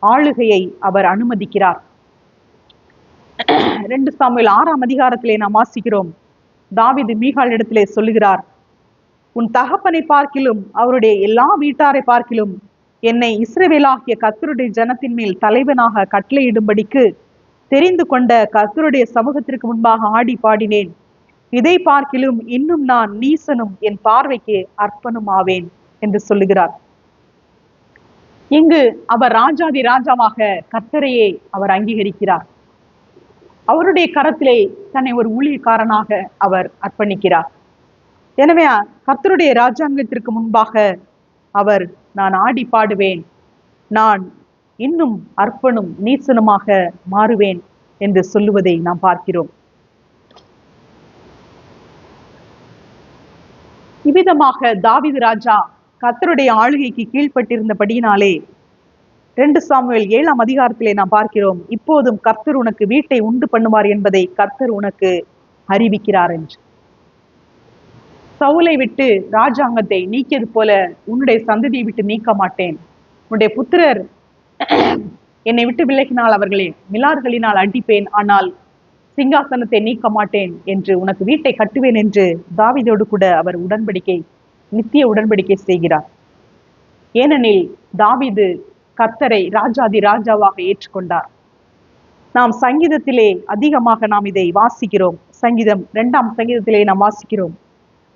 ஆளுகையை அவர் அனுமதிக்கிறார். 2 சாமுவேல் 6ஆம் அதிகாரத்திலே நாம் வாசிக்கிறோம். தாவீது மீகாள் இடத்திலே சொல்லுகிறார், உன் தகப்பனை பார்க்கிலும் அவருடைய எல்லா வீட்டாரை பார்க்கிலும் என்னை இஸ்ரவேலாகிய கர்த்தருடைய ஜனத்தின் மேல் தலைவனாக கட்டளையிடும்படிக்கு தெரிந்து கொண்ட கர்த்தருடைய சமூகத்திற்கு முன்பாக ஆடி பாடினேன். இதை பார்க்கிலும் இன்னும் நான் நீசனும் என் பார்வைக்கு அர்ப்பனும் ஆவேன் என்று சொல்லுகிறார். இங்கு அவர் ராஜாதி ராஜாவாக கர்த்தரையே அவர் அங்கீகரிக்கிறார். அவருடைய கரத்திலே தன்னை ஒரு ஊழியக்காரனாக அவர் அர்ப்பணிக்கிறார். எனவே கர்த்தருடைய ராஜாங்கத்திற்கு முன்பாக அவர், நான் ஆடி பாடுவேன், நான் இன்னும் அர்ப்பணும் நீசனுமாக மாறுவேன் என்று சொல்லுவதை நாம் பார்க்கிறோம். இவ்விதமாக தாவீது ராஜா கர்த்தருடைய ஆளுகைக்கு கீழ்ப்பட்டிருந்தபடியினாலே 2 சாமுவேல் 7ஆம் அதிகாரத்திலே நாம் பார்க்கிறோம், இப்போதும் கர்த்தர் உனக்கு வீட்டை உண்டு பண்ணுவார் என்பதை கர்த்தர் உனக்கு அறிவிக்கிறார் என்று. சவுலை விட்டு ராஜாங்கத்தை நீக்கியது போல உன்னுடைய சந்ததியை விட்டு நீக்க மாட்டேன். உன்னுடைய புத்திரர் என்னை விட்டு விலகினால் அவர்களை மிலார்களினால் அடிப்பேன், ஆனால் சிங்காசனத்தை நீக்க மாட்டேன் என்று உனக்கு வீட்டை கட்டுவேன் என்று தாவீதோடு கூட அவர் நித்திய உடன்படிக்கை செய்கிறார். ஏனெனில் தாவீது கர்த்தரை ராஜாதி ராஜாவாக ஏற்றுக்கொண்டார். நாம் சங்கீதத்திலே அதிகமாக நாம் இதை வாசிக்கிறோம். சங்கீதம் 2ஆம் சங்கீதத்திலே நாம் வாசிக்கிறோம்,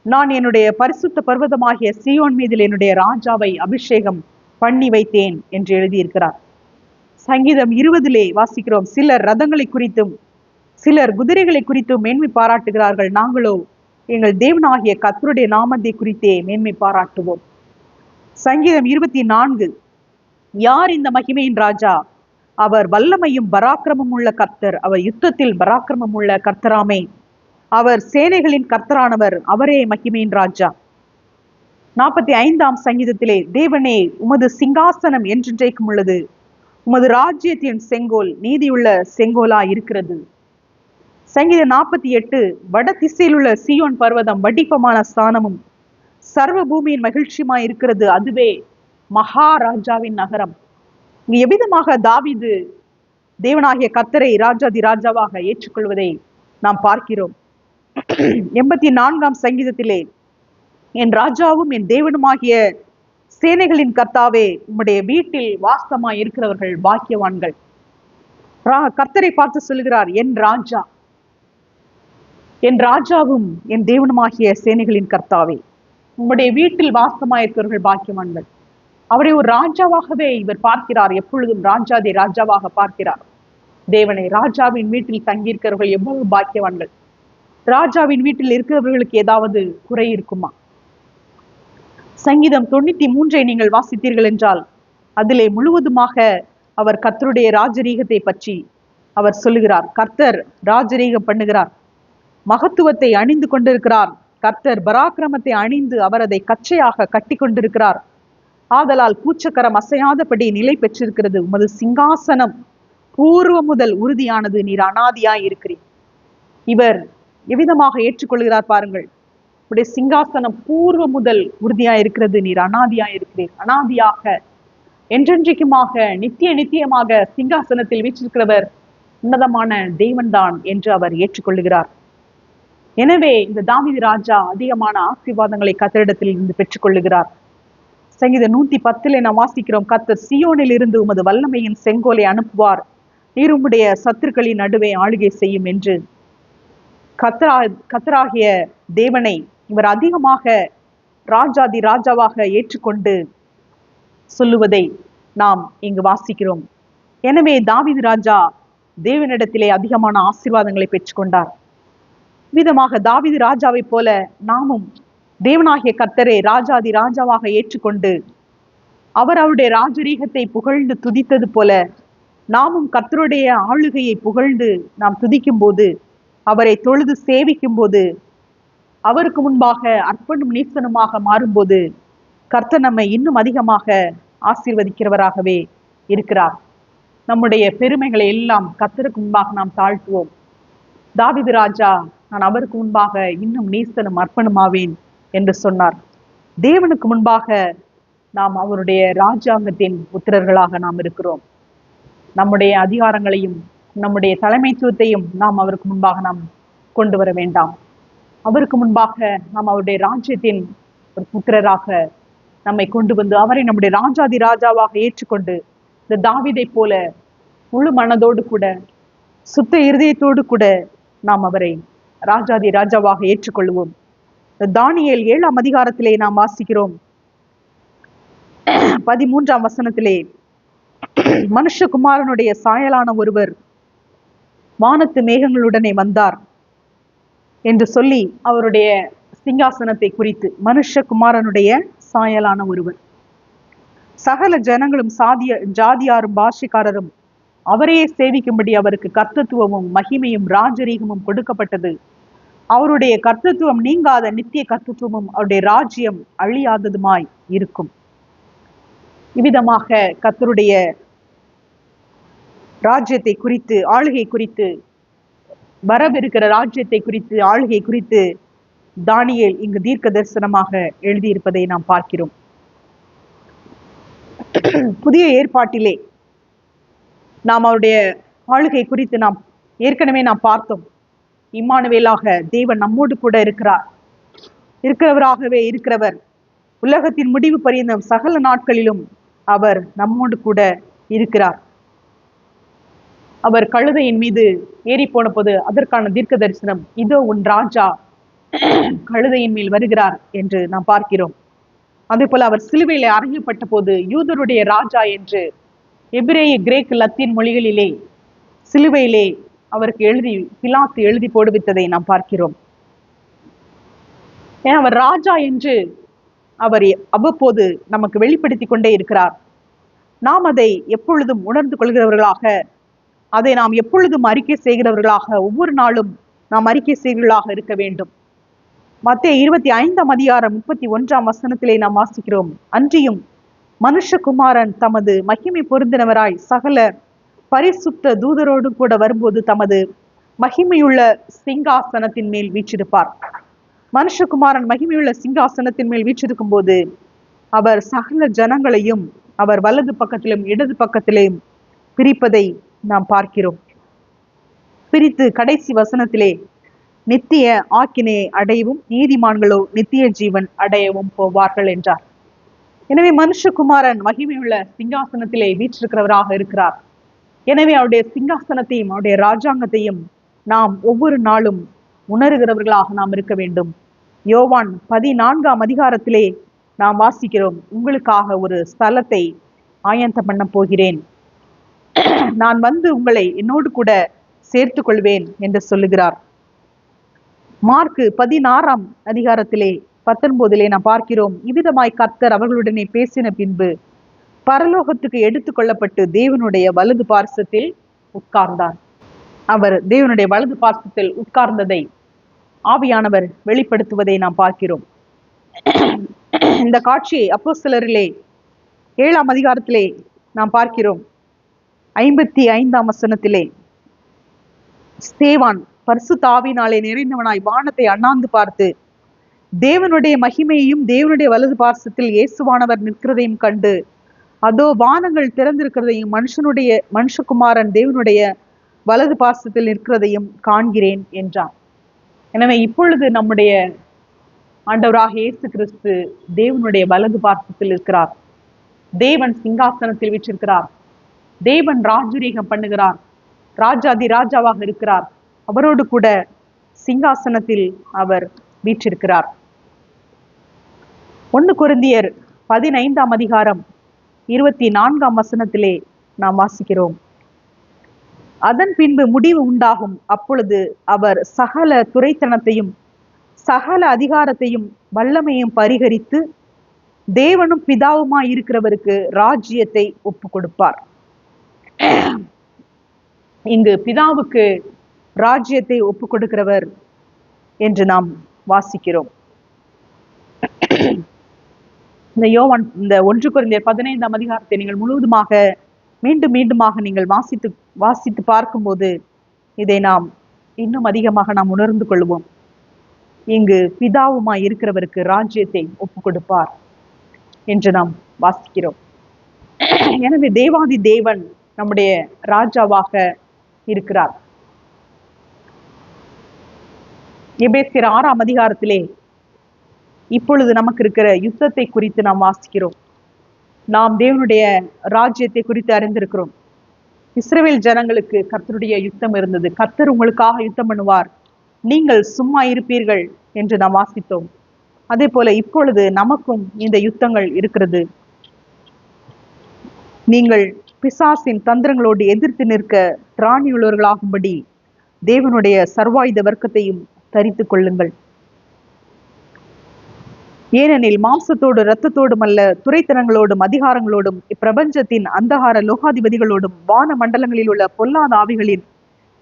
நான் என்னுடைய பரிசுத்த பர்வதமாகிய சீயோன் மீதில் என்னுடைய ராஜாவை அபிஷேகம் பண்ணி வைத்தேன் என்று எழுதியிருக்கிறார். சங்கீதம் 20 வாசிக்கிறோம், சிலர் ரதங்களை குறித்தும் சிலர் குதிரைகளை குறித்தும் மேன்மை பாராட்டுகிறார்கள், நாங்களோ எங்கள் தேவனாகிய கர்த்தருடைய நாமத்தை குறித்தே மேன்மை பாராட்டுவோம். சங்கீதம் 24, யார் இந்த மகிமையின் ராஜா? அவர் வல்லமையும் பராக்கிரமும் உள்ள கர்த்தர், அவர் யுத்தத்தில் பராக்கிரமம் உள்ள கர்த்தராமே, அவர் சேனைகளின் கர்த்தரானவர், அவரே மகிமையின் ராஜா. 45ஆம் சங்கீதத்திலே, தேவனே உமது சிங்காசனம் என்றென்றைக்கும் உள்ளது, உமது ராஜ்யத்தின் செங்கோல் நீதியுள்ள செங்கோலா இருக்கிறது. சங்கீதம் 48, வட திசையில் உள்ள சீயோன் பர்வதம் வடிப்பமான ஸ்தானமும் சர்வ பூமியின் மகிழ்ச்சியுமாய் இருக்கிறது, அதுவே மகாராஜாவின் நகரம். இங்கு எவ்விதமாக தாவீது தேவனாகிய கர்த்தரை ராஜாதி ராஜாவாக ஏற்றுக்கொள்வதை நாம் பார்க்கிறோம். 84ஆம் சங்கீதத்திலே, என் ராஜாவும் என் தேவனுமாகிய சேனைகளின் கர்த்தாவே, உம்முடைய வீட்டில் வாசமாய் இருக்கிறவர்கள் பாக்கியவான்கள். கர்த்தரை பார்த்து சொல்கிறார், என் ராஜா, என் ராஜாவும் என் தேவனுமாகிய சேனைகளின் கர்த்தாவே, உம்முடைய வீட்டில் வாசமாயிருக்கிறவர்கள் பாக்கியவான்கள். அவரை ஒரு ராஜாவாகவே இவர் பார்க்கிறார், எப்பொழுதும் ராஜாதி ராஜாவாக பார்க்கிறார். தேவனை ராஜாவின் வீட்டில் தங்கியிருக்கிறவர்கள் எவ்வளவு பாக்கியவான்கள். ராஜாவின் வீட்டில் இருக்கிறவர்களுக்கு ஏதாவது குறை இருக்குமா? சங்கீதம் 93 நீங்கள் வாசித்தீர்கள் என்றால் அதிலே முழுவதுமாக அவர் கர்த்தருடைய ராஜரீகத்தை பற்றி அவர் சொல்லுகிறார். கர்த்தர் ராஜரீகம் பண்ணுகிறார், மகத்துவத்தை அணிந்து கொண்டிருக்கிறார். கர்த்தர் பராக்கிரமத்தை அணிந்து அவர் அதை கச்சையாக கட்டி கொண்டிருக்கிறார். ஆதலால் பூச்சக்கரம் அசையாதபடி நிலை பெற்றிருக்கிறது. உமது சிங்காசனம் பூர்வ முதல் உறுதியானது, நீர் அனாதியாய் இருக்கிறீர். இவர் எவ்விதமாக ஏற்றுக்கொள்கிறார் பாருங்கள், உடைய சிங்காசனம் பூர்வ முதல் உறுதியாய் இருக்கிறது, நீர் அனாதியாய் இருக்கிறீர். அனாதியாக என்றென்றைக்குமாக நித்தியமாக சிங்காசனத்தில் வீற்றிருக்கிறவர் உன்னதமான தேவன்தான் என்று அவர் ஏற்றுக்கொள்கிறார். எனவே இந்த தாவீது ராஜா அதிகமான ஆசீர்வாதங்களை கர்த்தரிடத்தில் இருந்து பெற்றுக்கொள்ளுகிறார். சங்கீதம் 110 நாம் வாசிக்கிறோம், கர்த்தர் சீயோனில் இருந்து உமது வல்லமையின் செங்கோலை அனுப்புவார், நீர் உம்முடைய சத்துருக்களின் நடுவே ஆளுகை செய்யும் என்று. கர்த்தராகிய தேவனை இவர் அதிகமாக ராஜாதி ராஜாவாக ஏற்றுக்கொண்டு சொல்லுவதை நாம் இங்கு வாசிக்கிறோம். எனவே தாவீது ராஜா தேவனிடத்திலே அதிகமான ஆசீர்வாதங்களை பெற்றுக்கொண்டார். விதமாக தாவீது ராஜாவை போல நாமும் தேவனாகிய கர்த்தரை ராஜாதி ராஜாவாக ஏற்றுக்கொண்டு அவருடைய ராஜரீகத்தை புகழ்ந்து துதித்தது போல நாமும் கர்த்தருடைய ஆளுகையை புகழ்ந்து நாம் துதிக்கும் போது, அவரை தொழுது சேவிக்கும் போது, அவருக்கு முன்பாக அர்ப்பணும் நீசனுமாக மாறும்போது கர்த்தர் நம்மை இன்னும் அதிகமாக ஆசீர்வதிக்கிறவராகவே இருக்கிறார். நம்முடைய பெருமைகளை எல்லாம் கர்த்தருக்கு முன்பாக நாம் தாழ்த்துவோம். தாவீது ராஜா, நான் அவருக்கு முன்பாக இன்னும் நீசனும் அர்ப்பணமாவேன் என்று சொன்னார். தேவனுக்கு முன்பாக நாம் அவருடைய ராஜாங்கத்தின் புத்திரர்களாக நாம் இருக்கிறோம். நம்முடைய அதிகாரங்களையும் நம்முடைய தலைமைத்துவத்தையும் நாம் அவருக்கு முன்பாக நாம் கொண்டு வர வேண்டாம். அவருக்கு முன்பாக நாம் அவருடைய ராஜ்யத்தின் ஒரு புத்திரராக நம்மை கொண்டு வந்து அவரை நம்முடைய ராஜாதி ராஜாவாக ஏற்றுக்கொண்டு இந்த தாவீதை போல முழு மனதோடு கூட சுத்த இருதயத்தோடு கூட நாம் அவரை ராஜாதி ராஜாவாக ஏற்றுக்கொள்வோம். தானியேல் 7ஆம் அதிகாரத்திலே நாம் வாசிக்கிறோம், 13ஆம் வசனத்திலே, மனுஷகுமாரனுடைய சாயலான ஒருவர் வானத்து மேகங்களுடனே வந்தார் என்று சொல்லி அவருடைய சிங்காசனத்தை குறித்து, மனுஷகுமாரனுடைய சாயலான ஒருவர், சகல ஜனங்களும் ஜாதியாரும் பாஷைக்காரரும் அவரையே சேவிக்கும்படி அவருக்கு கர்த்தத்துவமும் மகிமையும் ராஜரீகமும் கொடுக்கப்பட்டது. அவருடைய கர்த்தத்துவம் நீங்காத நித்திய கர்த்தத்துவமும் அவருடைய ராஜ்யம் அழியாததுமாய் இருக்கும். இவ்விதமாக கர்த்தருடைய ராஜ்யத்தை குறித்து, ஆளுகை குறித்து, வரவிருக்கிற ராஜ்யத்தை குறித்து, ஆளுகை குறித்து தானியேல் இங்கு தீர்க்க தரிசனமாக எழுதியிருப்பதை நாம் பார்க்கிறோம். புதிய ஏற்பாட்டிலே நாம் அவருடைய ஆளுகை குறித்து நாம் ஏற்கனவே பார்த்தோம். இம்மானுவேலாக தேவன் நம்மோடு கூட இருக்கிறவராகவே இருக்கிறவர். உலகத்தின் முடிவு பரியந்தம் சகல நாட்களிலும் அவர் நம்மோடு கூட இருக்கிறார். அவர் கழுதையின் மீது ஏறி போன போது அதற்கான தீர்க்க தரிசனம், இதோ உன் ராஜா கழுதையின் மேல் வருகிறார் என்று நாம் பார்க்கிறோம். அதே போல அவர் சிலுவையிலே அறையப்பட்ட போது யூதருடைய ராஜா என்று எபிரேய, கிரேக்கு, லத்தீன் மொழிகளிலே சிலுவையிலே அவருக்கு பிலாத்து எழுதி போடுவித்ததை நாம் பார்க்கிறோம். அவர் ராஜா என்று அவர் அவ்வப்போது நமக்கு வெளிப்படுத்தி கொண்டே இருக்கிறார். நாம் அதை எப்பொழுதும் உணர்ந்து கொள்கிறவர்களாக, அதை நாம் எப்பொழுதும் அறிக்கை செய்கிறவர்களாக, ஒவ்வொரு நாளும் நாம் அறிக்கை செய்கிறவர்களாக இருக்க வேண்டும். மத்தேயு 25:31 நாம் வாசிக்கிறோம், அன்றியும் மனுஷகுமாரன் தமது மகிமை பொருந்தினவராய் சகல பரிசுத்த தூதரோடு கூட வரும்போது தமது மகிமையுள்ள சிங்காசனத்தின் மேல் வீற்றிருப்பார். மனுஷகுமாரன் மகிமையுள்ள சிங்காசனத்தின் மேல் வீற்றிருக்கும் போது அவர் சகல ஜனங்களையும் அவர் வலது பக்கத்திலும் இடது பக்கத்திலேயும் பிரிப்பதை நாம் பார்க்கிறோம். பிரித்து கடைசி வசனத்திலே நித்திய ஆக்கினையை அடையவும் நீதிமான்களோ நித்திய ஜீவன் அடையவும் போவார்கள் என்றார். எனவே மனுஷகுமாரன் மகிமையுள்ள சிங்காசனத்திலே வீற்றிருக்கிறவராக இருக்கிறார். எனவே அவருடைய சிங்காசனத்தையும் அவருடைய ராஜாங்கத்தையும் நாம் ஒவ்வொரு நாளும் உணர்கிறவர்களாக நாம் இருக்க வேண்டும். யோவான் 14 நாம் வாசிக்கிறோம், உங்களுக்காக ஒரு ஸ்தலத்தை ஆயத்தம் பண்ண போகிறேன், நான் வந்து உங்களை என்னோடு கூட சேர்த்து கொள்வேன் என்று சொல்லுகிறார். மார்க்கு 16:19 நாம் பார்க்கிறோம், இவ்விதமாய் கர்த்தர் அவர்களுடனே பேசின பின்பு பரலோகத்துக்கு எடுத்து கொள்ளப்பட்டு தேவனுடைய வலது பார்சத்தில் உட்கார்ந்தார். அவர் தேவனுடைய வலது பார்சத்தில் உட்கார்ந்ததை ஆவியானவர் வெளிப்படுத்துவதை நாம் பார்க்கிறோம். இந்த காட்சியை அப்போஸ்தலரிலே 7 நாம் பார்க்கிறோம். 55 ஸ்தேவான் பரிசுத்த ஆவியினாலே நிறைந்தவனாய் வானத்தை அண்ணாந்து பார்த்து தேவனுடைய மகிமையையும் தேவனுடைய வலது பார்சத்தில் இயேசுவானவர் நிற்கிறதையும் கண்டு, அதோ வானங்கள் திறந்திருக்கிறதையும் மனுஷகுமாரன் தேவனுடைய வலது பார்சத்தில் நிற்கிறதையும் காண்கிறேன் என்றான். எனவே இப்பொழுது நம்முடைய ஆண்டவராக இயேசு கிறிஸ்து தேவனுடைய வலது பார்சத்தில் இருக்கிறார். தேவன் சிங்காசனத்தில் வீற்றிருக்கிறார். தேவன் ராஜரீகம் பண்ணுகிறார். ராஜாதி ராஜாவாக இருக்கிறார். அவரோடு கூட சிங்காசனத்தில் அவர் வீற்றிருக்கிறார். 1 கொரிந்தியர் 15:24 நாம் வாசிக்கிறோம், அதன் பின்பு முடிவு உண்டாகும், அப்பொழுது அவர் சகல துரைத்தனத்தையும் சகல அதிகாரத்தையும் வல்லமையும் பரிகரித்து தேவனும் பிதாவுமாய் இருக்கிறவருக்கு ராஜ்யத்தை ஒப்பு கொடுப்பார். இங்கு பிதாவுக்கு ராஜ்யத்தை ஒப்பு கொடுக்கிறவர் என்று நாம் வாசிக்கிறோம். இந்த யோவான் இந்த 1 கொரிந்தியர் 15 நீங்கள் முழுவதுமாக மீண்டுமாக நீங்கள் வாசித்து பார்க்கும்போது இதை நாம் இன்னும் அதிகமாக நாம் உணர்ந்து கொள்வோம். இங்கு பிதாவுமாய் இருக்கிறவருக்கு ராஜ்யத்தை ஒப்பு கொடுப்பார் என்று நாம் வாசிக்கிறோம். எனவே தேவாதி தேவன் நம்முடைய ராஜாவாக இருக்கிறார். எபேசியர் 6 இப்பொழுது நமக்கு இருக்கிற யுத்தத்தை குறித்து நாம் வாசிக்கிறோம். நாம் தேவனுடைய ராஜ்யத்தை குறித்து அறிந்திருக்கிறோம். இஸ்ரவேல் ஜனங்களுக்கு கர்த்தருடைய யுத்தம் இருந்தது. கர்த்தர் உங்களுக்காக யுத்தம் பண்ணுவார், நீங்கள் சும்மா இருப்பீர்கள் என்று நாம் வாசித்தோம். அதே போல இப்பொழுது நமக்கும் இந்த யுத்தங்கள் இருக்கிறது. நீங்கள் பிசாசின் தந்திரங்களோடு எதிர்த்து நிற்க திராணியுள்ளவர்களாகும்படி தேவனுடைய சர்வாயுத வர்க்கத்தையும் தரித்து கொள்ளுங்கள். ஏனெனில் மாம்சத்தோடு இரத்தத்தோடும் அல்ல, துரைத்தனங்களோடும் அதிகாரங்களோடும் இப்பிரபஞ்சத்தின் அந்தகார லோகாதிபதிகளோடும் வான மண்டலங்களில் உள்ள பொல்லாத ஆவிகளின்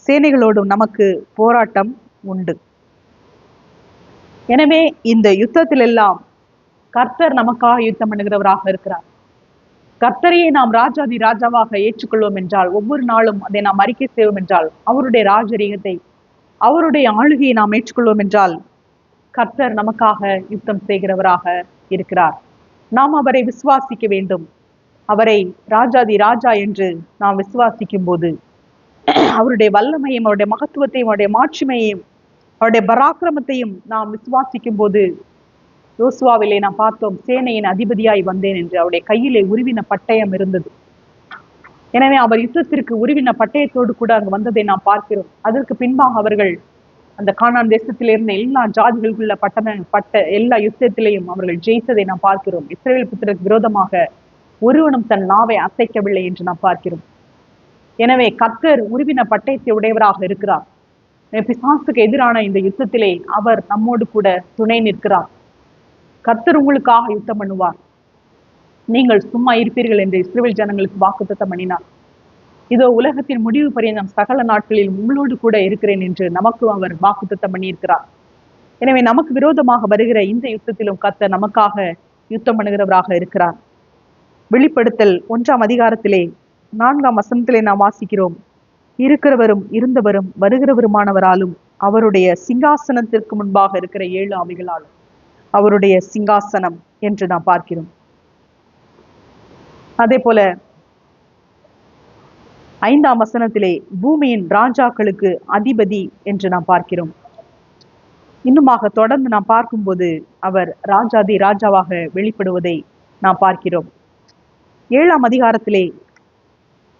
சேனைகளோடும் நமக்கு போராட்டம் உண்டு. எனவே இந்த யுத்தத்திலெல்லாம் கர்த்தர் நமக்காக யுத்தம் பண்ணுகிறவராக இருக்கிறார். கர்த்தரையே நாம் ராஜாதி ராஜாவாக ஏற்றுக்கொள்வோம் என்றால், ஒவ்வொரு நாளும் அதை நாம் அறிக்கை செய்வோம் என்றால், அவருடைய ராஜரீகத்தை, அவருடைய ஆளுகையை நாம் ஏற்றுக்கொள்வோம் என்றால், கர்த்தர் நமக்காக யுத்தம் செய்கிறவராக இருக்கிறார். நாம் அவரை விசுவாசிக்க வேண்டும். அவரை ராஜாதி ராஜா என்று நாம் விசுவாசிக்கும் போது அவருடைய வல்லமையும் அவருடைய மகத்துவத்தையும் அவருடைய மாட்சிமையையும் அவருடைய பராக்கிரமத்தையும் நாம் விசுவாசிக்கும் போது, யோசுவாவிலே நாம் பார்த்தோம், சேனையின் அதிபதியாய் வந்தேன் என்று அவருடைய கையிலே உருவின பட்டயம் இருந்தது. எனவே அவர் யுத்தத்திற்கு உருவின பட்டயத்தோடு கூட அங்கு வந்ததை நாம் பார்க்கிறோம். அதற்கு பின்பாக அவர்கள் அந்த கானான் தேசத்தில் இருந்த எல்லா ஜாதிகளுக்குள்ள பட்ட எல்லா யுத்தத்திலையும் அவர்கள் ஜெயித்ததை நாம் பார்க்கிறோம். இஸ்ரவேல் புத்திரருக்கு விரோதமாக ஒருவனும் தன் நாவை அசைக்கவில்லை என்று நாம் பார்க்கிறோம். எனவே கர்த்தர் உருவின பட்டயத்தை உடையவராக இருக்கிறார். பிசாசுக்கு எதிரான இந்த யுத்தத்திலே அவர் நம்மோடு கூட துணை நிற்கிறார். கர்த்தர் உங்களுக்காக யுத்தம் பண்ணுவார். நீங்கள் சும்மா இருப்பீர்கள் என்று இஸ்ரவேல் ஜனங்களுக்கு வாக்குத்தத்தம் பண்ணினார். இதோ உலகத்தின் முடிவு பரியந்தம் சகல நாட்களில் உங்களோடு கூட இருக்கிறேன் என்று நமக்கு அவர் வாக்குத்தத்தம் பண்ணியிருக்கிறார். எனவே நமக்கு விரோதமாக வருகிற இந்த யுத்தத்திலும் கர்த்தர் நமக்காக யுத்தம் பண்ணுகிறவராக இருக்கிறார். வெளிப்படுத்தல் 1ஆம் அதிகாரத்திலே 4ஆம் வசனத்திலே நாம் வாசிக்கிறோம், இருக்கிறவரும் இருந்தவரும் வருகிறவருமானவராலும் அவருடைய சிங்காசனத்திற்கு முன்பாக இருக்கிற 7 ஆவிகளாலும் அவருடைய சிங்காசனம் என்று நாம் பார்க்கிறோம். அதே போல 5ஆம் வசனத்திலே பூமியின் ராஜாக்களுக்கு அதிபதி என்று நாம் பார்க்கிறோம். இன்னுமாக தொடர்ந்து நாம் பார்க்கும்போது அவர் ராஜாதி ராஜாவாக வெளிப்படுவதை நாம் பார்க்கிறோம். 7ஆம் அதிகாரத்திலே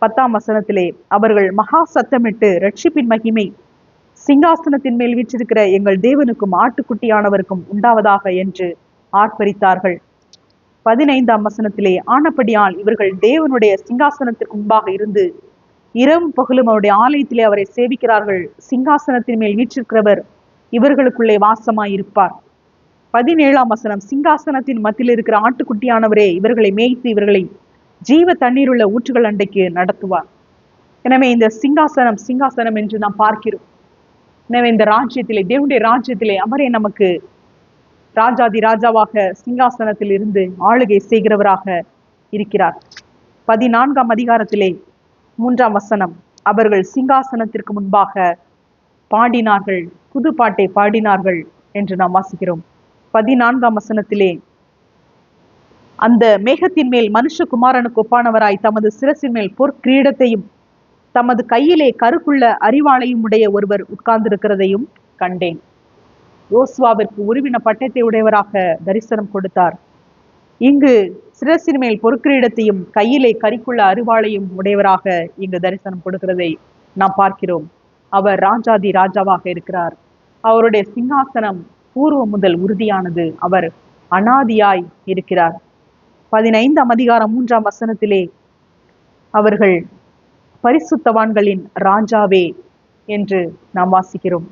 10ஆம் வசனத்திலே அவர்கள் மகா சத்தமிட்டு ரட்சிப்பின் மகிமை சிங்காசனத்தின் மேல் வீற்றிருக்கிற எங்கள் தேவனுக்கும் ஆட்டுக்குட்டியானவருக்கும் உண்டாவதாக என்று ஆர்ப்பரித்தார்கள். 15ஆம் வசனத்திலே ஆனபடியால் இவர்கள் தேவனுடைய சிங்காசனத்திற்கு முன்பாக இருந்து இரவும் பகலும் அவருடைய ஆலயத்திலே அவரை சேவிக்கிறார்கள். சிங்காசனத்தின் மேல் வீற்றிருக்கிறவர் இவர்களுக்குள்ளே வாசமாயிருப்பார். 17ஆம் வசனம், சிங்காசனத்தின் மத்தியில் இருக்கிற ஆட்டுக்குட்டியானவரே இவர்களை மேய்த்து இவர்களை ஜீவ தண்ணீர் உள்ள ஊற்றுகள் அண்டைக்கு நடத்துவார். எனவே இந்த சிங்காசனம் என்று நாம் பார்க்கிறோம். எனவே இந்த ராஜ்யத்திலே, தேவனுடைய ராஜ்யத்திலே அவரே நமக்கு ராஜாதி ராஜாவாக சிங்காசனத்தில் இருந்து ஆளுகை செய்கிறவராக இருக்கிறார். 14ஆம் அதிகாரத்திலே 3ஆம் வசனம், அவர்கள் சிங்காசனத்திற்கு முன்பாக பாடினார்கள், புது பாட்டை பாடினார்கள் என்று நாம் வாசிக்கிறோம். 14ஆம் வசனத்திலே அந்த மேகத்தின் மேல் மனுஷகுமாரனுக்கு ஒப்பானவராய் தமது சிரசின் மேல் பொற்கிரீடத்தையும் தமது கையிலே கருக்குள்ள அறிவாளையும் உடைய ஒருவர் உட்கார்ந்திருக்கிறதையும் கண்டேன். யோசுவாவிற்கு உருவின பட்டயத்தை உடையவராக தரிசனம் கொடுத்தார். இங்கு சிரசின் மேல் பொற்கிரீடத்தையும் கையிலே கரிக்குள்ள அறிவாளையும் உடையவராக இங்கு தரிசனம் கொடுக்கிறதை நாம் பார்க்கிறோம். அவர் ராஜாதி ராஜாவாக இருக்கிறார். அவருடைய சிங்காசனம் பூர்வம் முதல் உறுதியானது. அவர் அனாதியாய் இருக்கிறார். 15ஆம் அதிகாரம் 3ஆம் வசனத்திலே அவர்கள் பரிசுத்தவான்களின் ராஜாவே என்று நாம் வாசிக்கிறோம்.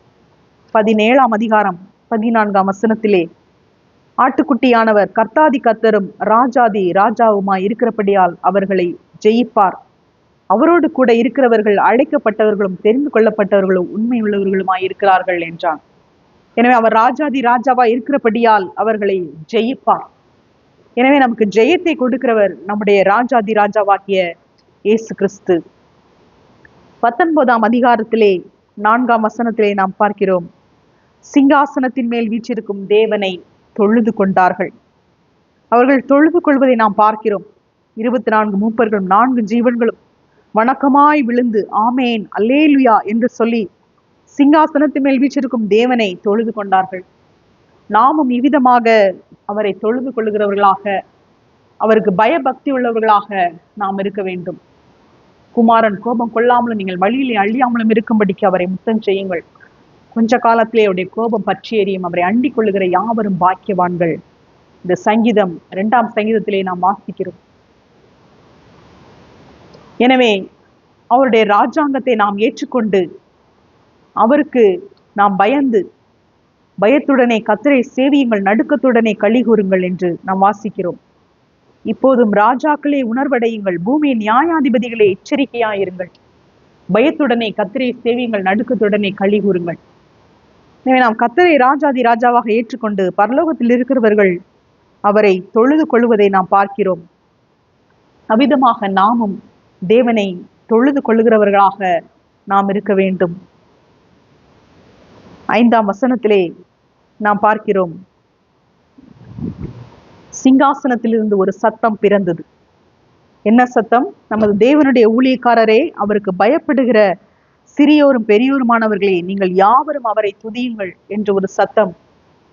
17ஆம் அதிகாரம் 14ஆம் வசனத்திலே ஆட்டுக்குட்டியானவர் கர்த்தாதி கர்த்தரும் ராஜாதி ராஜாவுமாய் இருக்கிறபடியால் அவர்களை ஜெயிப்பார். அவரோடு கூட இருக்கிறவர்கள் அழைக்கப்பட்டவர்களும் தெரிந்து கொள்ளப்பட்டவர்களும் உண்மை உள்ளவர்களுமாய் இருக்கிறார்கள் என்றான். எனவே அவர் ராஜாதி ராஜாவாய் இருக்கிறபடியால் அவர்களை ஜெயிப்பார். எனவே நமக்கு ஜெயத்தை கொடுக்கிறவர் நம்முடைய ராஜாதி ராஜாவாகிய இயேசு கிறிஸ்து. 19ஆம் அதிகாரத்திலே 4ஆம் வசனத்திலே நாம் பார்க்கிறோம், சிங்காசனத்தின் மேல் வீற்றிருக்கும் தேவனை தொழுது கொண்டார்கள். அவர்கள் தொழுது கொள்வதை நாம் பார்க்கிறோம். 24 மூப்பர்களும் 4 ஜீவன்களும் வணக்கமாய் விழுந்து ஆமேன் அல்லேலுயா என்று சொல்லி சிங்காசனத்தின் மேல் வீற்றிருக்கும் தேவனை தொழுது கொண்டார்கள். நாமும் இவ்விதமாக அவரை தொழுது கொள்ளுகிறவர்களாக, அவருக்கு பயபக்தி உள்ளவர்களாக நாம் இருக்க வேண்டும். குமாரன் கோபம் கொள்ளாமலும் நீங்கள் வழியிலே அழியாமலும் இருக்கும்படிக்கு அவரை முத்தம் செய்யுங்கள். கொஞ்ச காலத்திலே அவருடைய கோபம் பற்றி எறியும். அவரை அண்டிக் கொள்ளுகிற யாவரும் பாக்கியவான்கள். இந்த சங்கீதம் 2ஆம் சங்கீதத்திலே நாம் வாசிக்கிறோம். எனவே அவருடைய ராஜாங்கத்தை நாம் ஏற்றுக்கொண்டு அவருக்கு நாம் பயந்து பயத்துடனே கர்த்தரை சேவியுங்கள், நடுக்கத்துடனே களி கூறுங்கள் என்று நாம் வாசிக்கிறோம். இப்போதும் ராஜாக்களே உணர்வடையுங்கள், பூமியின் நியாயாதிபதிகளே எச்சரிக்கையாயிருங்கள், பயத்துடனே கர்த்தரை சேவியுங்கள், நடுக்கத்துடனே களி கூறுங்கள். எனவே நாம் கர்த்தரை ராஜாதி ராஜாவாக ஏற்றுக்கொண்டு பரலோகத்தில் இருக்கிறவர்கள் அவரை தொழுது கொள்வதை நாம் பார்க்கிறோம். அவ்விதமாக நாமும் தேவனை தொழுது கொள்ளுகிறவர்களாக நாம் இருக்க வேண்டும். 5ஆம் வசனத்திலே நாம் பார்க்கிறோம், சிங்காசனத்திலிருந்து ஒரு சத்தம் பிறந்தது. என்ன சத்தம்? நமது தேவனுடைய ஊழியக்காரரே, அவருக்கு பயப்படுகிற சிறியோரும் பெரியோருமானவர்களே, நீங்கள் யாவரும் அவரை துதியுங்கள் என்று ஒரு சத்தம்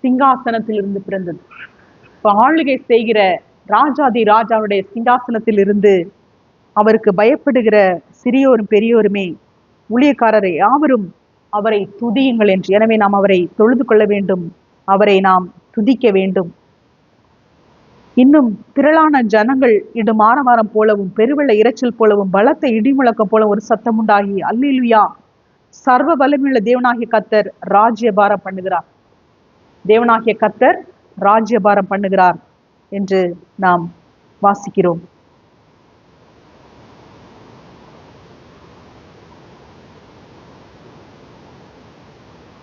சிங்காசனத்திலிருந்து பிறந்தது. இப்ப ஆளுகை செய்கிற ராஜாதி ராஜாவுடைய சிங்காசனத்தில் இருந்து அவருக்கு பயப்படுகிற சிறியோரும் பெரியோருமே, ஊழியக்காரரை யாவரும் அவரை துதியுங்கள் என்று. எனவே நாம் அவரை தொழுது கொள்ள வேண்டும், அவரை நாம் துதிக்க வேண்டும். இன்னும் திரளான ஜனங்கள் இடும் ஆரவாரம் போலவும் பெருவெள்ள இரைச்சல் போலவும் பலத்த இடிமுழக்கம் போல ஒரு சத்தம் உண்டாகி, அல்லேலூயா, சர்வ வல்லமையுள்ள தேவனாகிய கர்த்தர் ராஜ்யபாரம் பண்ணுகிறார், தேவனாகிய கர்த்தர் ராஜ்யபாரம் பண்ணுகிறார் என்று நாம் வாசிக்கிறோம்.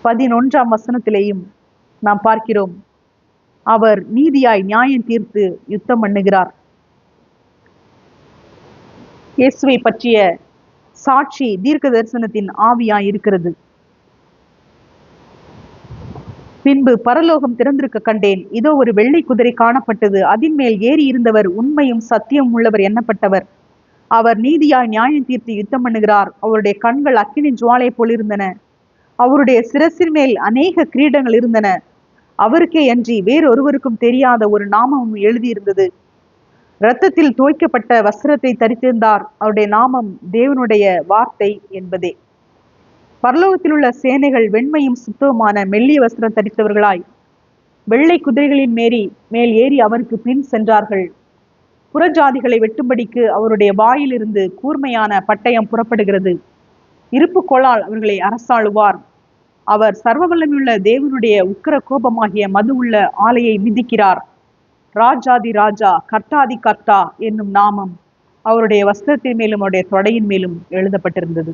பதினொன்றாம் வசனத்திலேயும் நாம் பார்க்கிறோம், அவர் நீதியாய் நியாயம் தீர்த்து யுத்தம் பண்ணுகிறார். இயேசுவை பற்றிய சாட்சி தீர்க்க தரிசனத்தின் ஆவியாய் இருக்கிறது. பின்பு பரலோகம் திறந்திருக்க கண்டேன், இதோ ஒரு வெள்ளை குதிரை காணப்பட்டது, அதின் மேல் ஏறி இருந்தவர் உண்மையும் சத்தியம் உள்ளவர் எண்ணப்பட்டவர், அவர் நீதியாய் நியாயம் தீர்த்து யுத்தம் பண்ணுகிறார். அவருடைய கண்கள் அக்கினி ஜுவாலை போல் இருந்தன, அவருடைய சிரசின் மேல் அநேக கிரீடங்கள் இருந்தன, அவருக்கே அன்றி வேறொருவருக்கும் தெரியாத ஒரு நாமமும் எழுதியிருந்தது. இரத்தத்தில் தோய்க்கப்பட்ட வஸ்திரத்தை தரித்திருந்தார், அவருடைய நாமம் தேவனுடைய வார்த்தை என்பதே. பரலோகத்தில் உள்ள சேனைகள் வெண்மையும் சுத்தமான மெல்லிய வஸ்திரம் தரித்தவர்களாய் வெள்ளை குதிரைகளின் மேல் ஏறி அவருக்கு பின் சென்றார்கள். புறஜாதிகளை வெட்டும்படிக்கு அவருடைய வாயிலிருந்து கூர்மையான பட்டயம் புறப்படுகிறது, இருப்பு கோளால் அவர்களை அரசாளுவார். அவர் சர்வவல்லமையுள்ள தேவனுடைய உக்கிர கோபமாகிய மது உள்ள ஆலையை மிதிக்கிறார். ராஜாதி ராஜா, கர்த்தாதி கர்த்தா என்னும் நாமம் அவருடைய வஸ்திரத்தின் மேலும் அவருடைய தொடையின் மேலும் எழுதப்பட்டிருந்தது.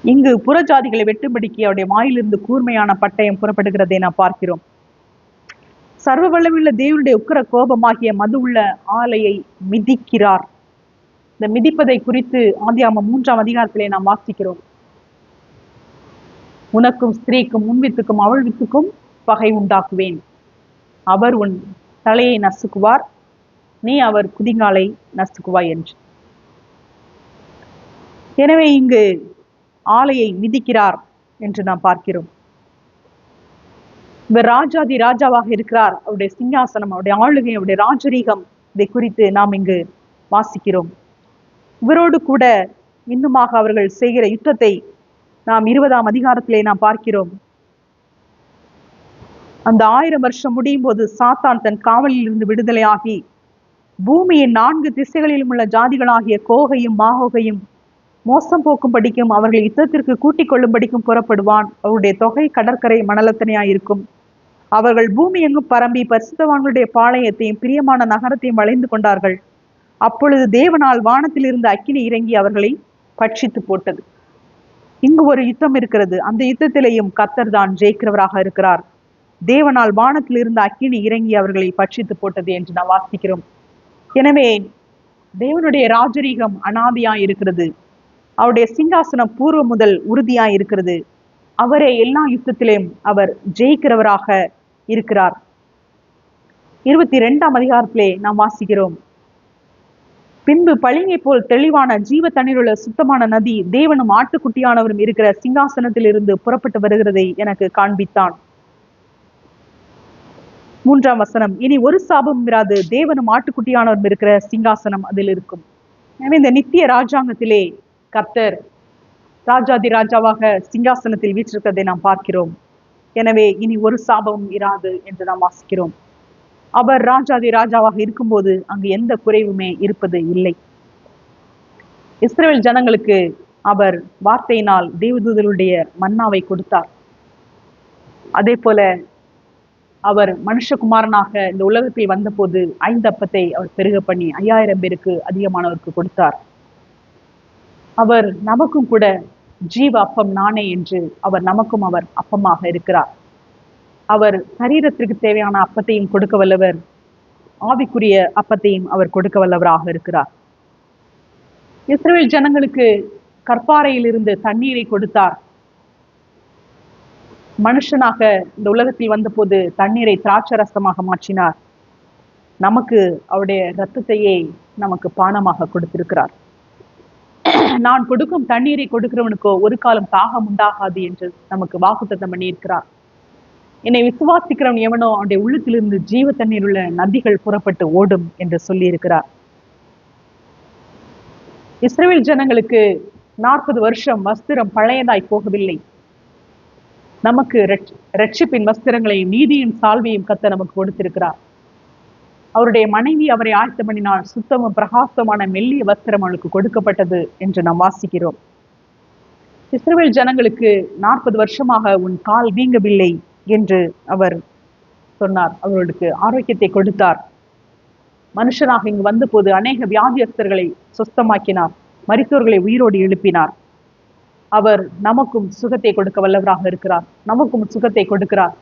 இங்கு புறஜாதிகளை வெட்டும்படிக்கு அவருடைய வாயிலிருந்து கூர்மையான பட்டயம் புறப்படுகிறதை நாம் பார்க்கிறோம். சர்வ வல்லமையுள்ள தேவனுடைய உக்கிர கோபமாகிய மது உள்ள ஆலையை மிதிக்கிறார். இந்த மிதிப்பதை குறித்து ஆதியாகமம் 3ஆம் அதிகாரத்திலே நாம் வாசிக்கிறோம். உனக்கும் ஸ்திரீக்கும் உன் வித்துக்கும் அவள் வித்துக்கும் பகை உண்டாக்குவேன், அவர் உன் தலையை நசுக்குவார், நீ அவர் குதிங்காலை நசுக்குவாய் என்று. எனவே இங்கு ஆலையை மிதிக்கிறார் என்று நாம் பார்க்கிறோம். இவர் ராஜாதி ராஜாவாக இருக்கிறார், அவருடைய சிங்காசனம், அவருடைய ஆளுகை, அவருடைய ராஜரீகம், இதை குறித்து நாம் இங்கு வாசிக்கிறோம். இவரோடு கூட இன்னுமாக அவர்கள் செய்கிற யுத்தத்தை நாம் 20ஆம் அதிகாரத்திலே நாம் பார்க்கிறோம். அந்த 1000 வருஷம் முடியும் போது சாத்தான் தன் காவலில் இருந்து விடுதலையாகி பூமியின் 4 திசைகளிலும் உள்ள ஜாதிகளாகிய கோகையும் மாகோகையும் மோசம் போக்கும் படிக்கும் அவர்கள் யுத்தத்திற்கு கூட்டிக் கொள்ளும் படிக்கும் புறப்படுவான். அவருடைய தொகை கடற்கரை மணலத்தனையாயிருக்கும். அவர்கள் பூமி எங்கும் பரம்பி பரிசுத்தவான்களுடைய பாளையத்தையும் பிரியமான நகரத்தையும் வளைந்து கொண்டார்கள். அப்பொழுது தேவனால் வானத்தில் இருந்து அக்கினி இறங்கி அவர்களை பட்சித்து போட்டது. இங்கு ஒரு யுத்தம் இருக்கிறது. அந்த யுத்தத்திலேயும் கர்த்தர் தான் ஜெயிக்கிறவராக இருக்கிறார். தேவனால் வானத்தில் இருந்து அக்கினி இறங்கி அவர்களை பட்சித்து போட்டது என்று நாம் வாசிக்கிறோம். எனவே தேவனுடைய ராஜரீகம் அனாதியாய் இருக்கிறது, அவருடைய சிங்காசனம் பூர்வ முதல் உறுதியாய் இருக்கிறது. அவரே எல்லா யுத்தத்திலும் அவர் ஜெயிக்கிறவராக இருக்கிறார். 22ஆம் அதிகாரத்திலே நாம் வாசிக்கிறோம், பின்பு பளிங்கை போல் தெளிவான ஜீவ தண்ணீர் உள்ள சுத்தமான நதி தேவனும் ஆட்டுக்குட்டியானவரும் இருக்கிற சிங்காசனத்தில் இருந்து புறப்பட்டு வருகிறதை எனக்கு காண்பித்தான். 3ஆம் வசனம், இனி ஒரு சாபமும் இராது, தேவனும் ஆட்டுக்குட்டியானவரும் இருக்கிற சிங்காசனம் அதில் இருக்கும். எனவே இந்த நித்திய ராஜாங்கத்திலே கர்த்தர் ராஜாதி ராஜாவாக சிங்காசனத்தில் வீற்றிருக்கிறதை நாம் பார்க்கிறோம். எனவே இனி ஒரு சாபமும் இராது என்று நாம் வாசிக்கிறோம். அவர் ராஜாதி ராஜாவாக இருக்கும்போது அங்கு எந்த குறைவுமே இருப்பது இல்லை. இஸ்ரவேல் ஜனங்களுக்கு அவர் வார்த்தையினால் தேவதூதருடைய மன்னாவை கொடுத்தார். அதே போல அவர் மனுஷகுமாரனாக இந்த உலகத்தில் வந்தபோது 5 அப்பத்தை அவர் பெருக பண்ணி 5000 பேருக்கு அதிகமானவருக்கு கொடுத்தார். அவர் நமக்கும் கூட ஜீவ அப்பம் நானே என்று நமக்கும் அவர் அப்பமாக இருக்கிறார். அவர் சரீரத்திற்கு தேவையான அப்பத்தையும் கொடுக்க வல்லவர், ஆவிக்குரிய அப்பத்தையும் அவர் கொடுக்க வல்லவராக இருக்கிறார். இஸ்ரவேல் ஜனங்களுக்கு கற்பாறையில் இருந்து தண்ணீரை கொடுத்தார். மனுஷனாக இந்த உலகத்தில் வந்தபோது தண்ணீரை திராட்சரசமாக மாற்றினார். நமக்கு அவருடைய இரத்தத்தையே நமக்கு பானமாக கொடுத்திருக்கிறார். நான் கொடுக்கும் தண்ணீரை கொடுக்கிறவனுக்கோ ஒரு காலம் தாகம் உண்டாகாது என்று நமக்கு வாக்குத்தத்தம் பண்ணியிருக்கிறார். என்னை விசுவாசிக்கிறவன் எவனோ அவனுடைய உள்ளத்திலிருந்து ஜீவ தண்ணீர் உள்ள நதிகள் புறப்பட்டு ஓடும் என்று சொல்லி இருக்கிறார். இஸ்ரவேல் ஜனங்களுக்கு 40 வருஷம் வஸ்திரம் பழையதாய் போகவில்லை. நமக்கு ரட்சிப்பின் வஸ்திரங்களையும் நீதியின் சால்வையும் கத்த நமக்கு கொடுத்திருக்கிறார். அவருடைய மனைவி அவரை ஆயத்தம் பண்ணினால் சுத்தமும் பிரகாசமான மெல்லிய வஸ்திரம் அவளுக்கு கொடுக்கப்பட்டது என்று நாம் வாசிக்கிறோம். இஸ்ரவேல் ஜனங்களுக்கு 40 வருஷமாக உன் கால் வீங்கவில்லை என்று அவர் சொன்னார். அவர்களுக்கு ஆரோக்கியத்தை கொடுத்தார். மனுஷனாக இங்கு வந்த போது அநேக வியாதியஸ்தர்களை சுத்தமாக்கினார், மரித்தோர்களை உயிரோடு எழுப்பினார். அவர் நமக்கும் சுகத்தை கொடுக்க வல்லவராக இருக்கிறார். நமக்கும் சுகத்தை கொடுக்கிறார்.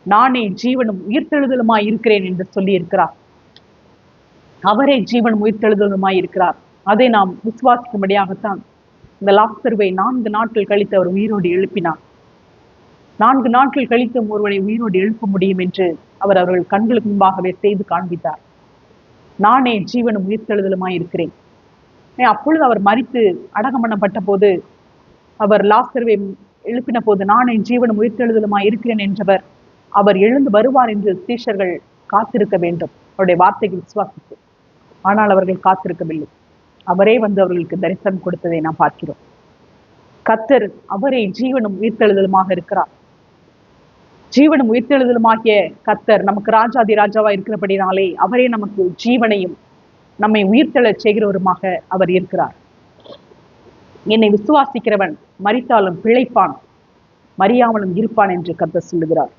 நானே ஜீவனும் உயிர்த்தெழுதலுமாய் இருக்கிறேன் என்று சொல்லி இருக்கிறார். அவரே ஜீவனும் உயிர்த்தெழுதலுமாய் இருக்கிறார். அதை நாம் விசுவாசிக்கும்படியாகத்தான் இந்த லாசருவை 4 நாட்கள் கழித்து அவர் உயிரோடு எழுப்பினார். 4 நாட்கள் கழித்து ஒருவனை உயிரோடு எழுப்ப முடியும் என்று அவர்கள் கண்களுக்கு முன்பாகவே செய்து காண்பித்தார். நானே ஜீவனும் உயிர்த்தெழுதலுமாய் இருக்கிறேன். அப்பொழுது அவர் மரித்து அடக்கம் பண்ணப்பட்ட போது அவர் லாசருவை எழுப்பின போது நானே ஜீவனும் உயிர்த்தெழுதலுமாய் இருக்கிறேன் என்றவர் அவர் எழுந்து வருவார் என்று சீஷர்கள் காத்திருக்க வேண்டும், அவருடைய வார்த்தைக்கு விசுவாசித்து. ஆனால் அவர்கள் காத்திருக்கவில்லை. அவரே வந்து அவர்களுக்கு தரிசனம் கொடுத்ததை நாம் பார்க்கிறோம். கர்த்தர் அவரே ஜீவனும் உயிர்த்தெழுதலுமாக இருக்கிறார். ஜீவனும் உயிர்த்தெழுதலுமாகிய கர்த்தர் நமக்கு ராஜாதி ராஜாவா இருக்கிறபடினாலே அவரே நமக்கு ஜீவனையும் நம்மை உயிர்த்தெழச் செய்கிறவருமாக அவர் இருக்கிறார். என்னை விசுவாசிக்கிறவன் மரித்தாலும் பிழைப்பான், மறியாமலும் இருப்பான் என்று கர்த்தர் சொல்லுகிறார்.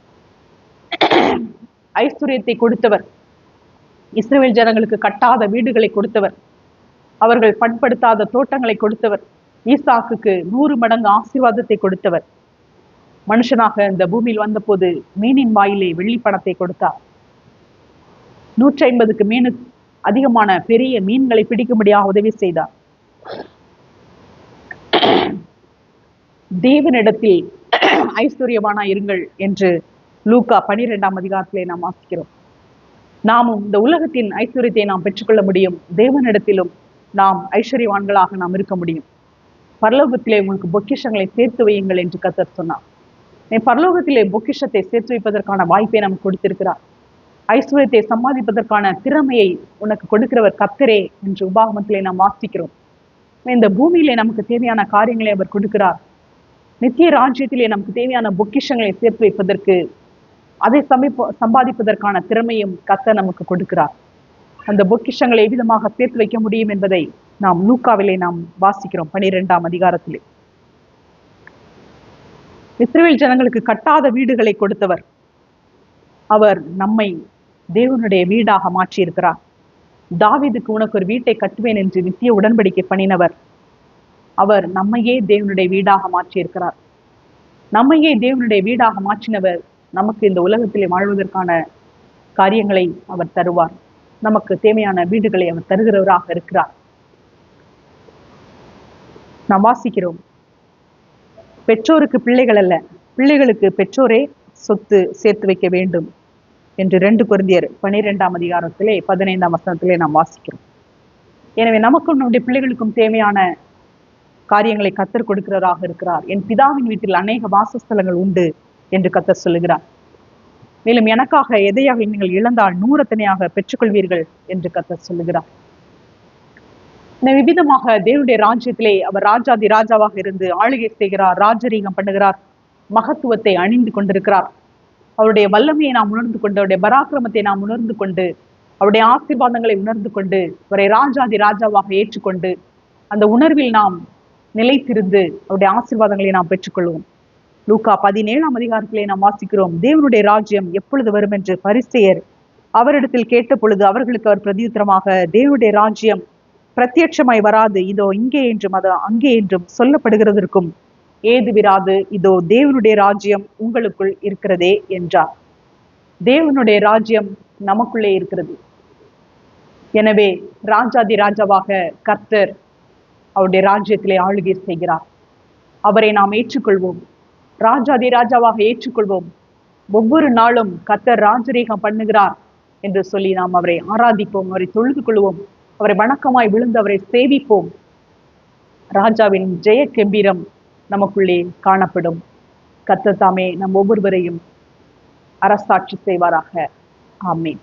ஐஸ்வர்யத்தை கொடுத்தவர், இஸ்ரவேல் ஜனங்களுக்கு கட்டாத வீடுகளை கொடுத்தவர், அவர்கள் பண்படுத்தாத தோட்டங்களை கொடுத்தவர், ஈசாக்குக்கு 100 மடங்கு ஆசீர்வாதத்தை கொடுத்தவர், மனுஷனாக இந்த பூமியில் வந்த போது மீனின் வாயிலே வெள்ளி பணத்தை கொடுத்தார். 150க்கு மீனு அதிகமான பெரிய மீன்களை பிடிக்கும்படியாக உதவி செய்தார். தேவனிடத்தில் ஐஸ்வர்யவானா இருங்கள் என்று லூக்கா 12ஆம் அதிகாரத்திலே நாம் வாசிக்கிறோம். நாமும் இந்த உலகத்தின் ஐஸ்வர்யத்தை நாம் பெற்றுக்கொள்ள முடியும். தேவனிடத்திலும் நாம் ஐஸ்வர்யவான்களாக நாம் இருக்க முடியும். பரலோகத்திலே உங்களுக்கு பொக்கிஷங்களை சேர்த்து வையுங்கள் என்று கர்த்தர் சொன்னார். பரலோகத்திலே பொக்கிஷத்தை சேர்த்து வைப்பதற்கான வாய்ப்பை நமக்கு கொடுத்திருக்கிறார். ஐஸ்வர்யத்தை சம்பாதிப்பதற்கான திறமையை உனக்கு கொடுக்கிறவர் கர்த்தரே என்று உபாகமத்திலே நாம் வாசிக்கிறோம். இந்த பூமியிலே நமக்கு தேவையான காரியங்களை அவர் கொடுக்கிறார். நித்திய ராஜ்யத்திலே நமக்கு தேவையான பொக்கிஷங்களை சேர்த்து வைப்பதற்கு, அதை சம்பாதிப்பதற்கான திறமையும் கர்த்தர் நமக்கு கொடுக்கிறார். அந்த பொக்கிஷங்களை எவ்விதமாக சேர்த்து வைக்க முடியும் என்பதை நாம் லூக்காவிலே நாம் வாசிக்கிறோம் 12ஆம் அதிகாரத்திலே. இஸ்ரவேல் ஜனங்களுக்கு கட்டாத வீடுகளை கொடுத்தவர், அவர் நம்மை தேவனுடைய வீடாக மாற்றி இருக்கிறார். தாவீதுக்கு உனக்கு ஒரு வீட்டை கட்டுவேன் என்று நித்திய உடன்படிக்கை பண்ணினவர், அவர் நம்மையே தேவனுடைய வீடாக மாற்றி இருக்கிறார். நம்மையே தேவனுடைய வீடாக மாற்றினவர் நமக்கு இந்த உலகத்திலே வாழ்வதற்கான காரியங்களை அவர் தருவார். நமக்கு தேவையான வீடுகளை அவர் தருகிறவராக இருக்கிறார். நாம் வாசிக்கிறோம், பெற்றோருக்கு பிள்ளைகள் அல்ல, பிள்ளைகளுக்கு பெற்றோரே சொத்து சேர்த்து வைக்க வேண்டும் என்று 2 கொரிந்தியர் 12ஆம் அதிகாரத்திலே 15ஆம் வசனத்திலே நாம் வாசிக்கிறோம். எனவே நமக்கும் நம்முடைய பிள்ளைகளுக்கும் தேவையான காரியங்களை கர்த்தர் கொடுக்கிறவராக இருக்கிறார். என் பிதாவின் வீட்டில் அநேக வாசஸ்தலங்கள் உண்டு என்று கர்த்தர் சொல்லுகிறார். மேலும் எனக்காக எதையாக நீங்கள் இழந்தால் 100 தனியாக பெற்றுக்கொள்வீர்கள் என்று கர்த்தர் சொல்லுகிறார். விவிதமாக தேவனுடைய ராஜ்யத்திலே அவர் ராஜாதி ராஜாவாக இருந்து ஆளுகை செய்கிறார், ராஜரீகம் பண்ணுகிறார், மகத்துவத்தை அணிந்து கொண்டிருக்கிறார். அவருடைய வல்லமையை நாம் உணர்ந்து கொண்டு, அவருடைய பராக்கிரமத்தை நாம் உணர்ந்து கொண்டு, அவருடைய ஆசீர்வாதங்களை உணர்ந்து கொண்டு, அவரை ராஜாதி ராஜாவாக ஏற்றுக்கொண்டு, அந்த உணர்வில் நாம் நிலைத்திருந்து அவருடைய ஆசீர்வாதங்களை நாம் பெற்றுக்கொள்வோம். லூக்கா 17ஆம் அதிகாரத்திலே நாம் வாசிக்கிறோம், தேவனுடைய ராஜ்யம் எப்பொழுது வரும் என்று பரிசேயர் அவரிடத்தில் கேட்ட பொழுது அவர்களுக்கு அவர் பிரதியுத்தரமாக, தேவனுடைய ராஜ்யம் பிரத்யட்சமாய் வராது, இதோ இங்கே என்றும் அது அங்கே என்றும் சொல்லப்படுகிறதற்கும் ஏதுவிராது, இதோ தேவனுடைய ராஜ்யம் உங்களுக்குள் இருக்கிறதே என்றார். தேவனுடைய ராஜ்யம் நமக்குள்ளே இருக்கிறது. எனவே ராஜாதி ராஜாவாக கர்த்தர் அவருடைய ராஜ்யத்திலே ஆளுகை செய்கிறார். அவரை நாம் ஏற்றுக்கொள்வோம், ராஜாதி ராஜாவாக ஏற்றுக்கொள்வோம். ஒவ்வொரு நாளும் கர்த்தர் ராஜரீகம் பண்ணுகிறார் என்று சொல்லி நாம் அவரை ஆராதிப்போம், அவரை தொழுது கொள்வோம், அவரை வணக்கமாய் விழுந்து அவரை சேவிப்போம். ராஜாவின் ஜெய கெம்பீரம் நமக்குள்ளே காணப்படும். கர்த்தர் தாமே நம் ஒவ்வொருவரையும் அரசாட்சி செய்வாராக. ஆமென்.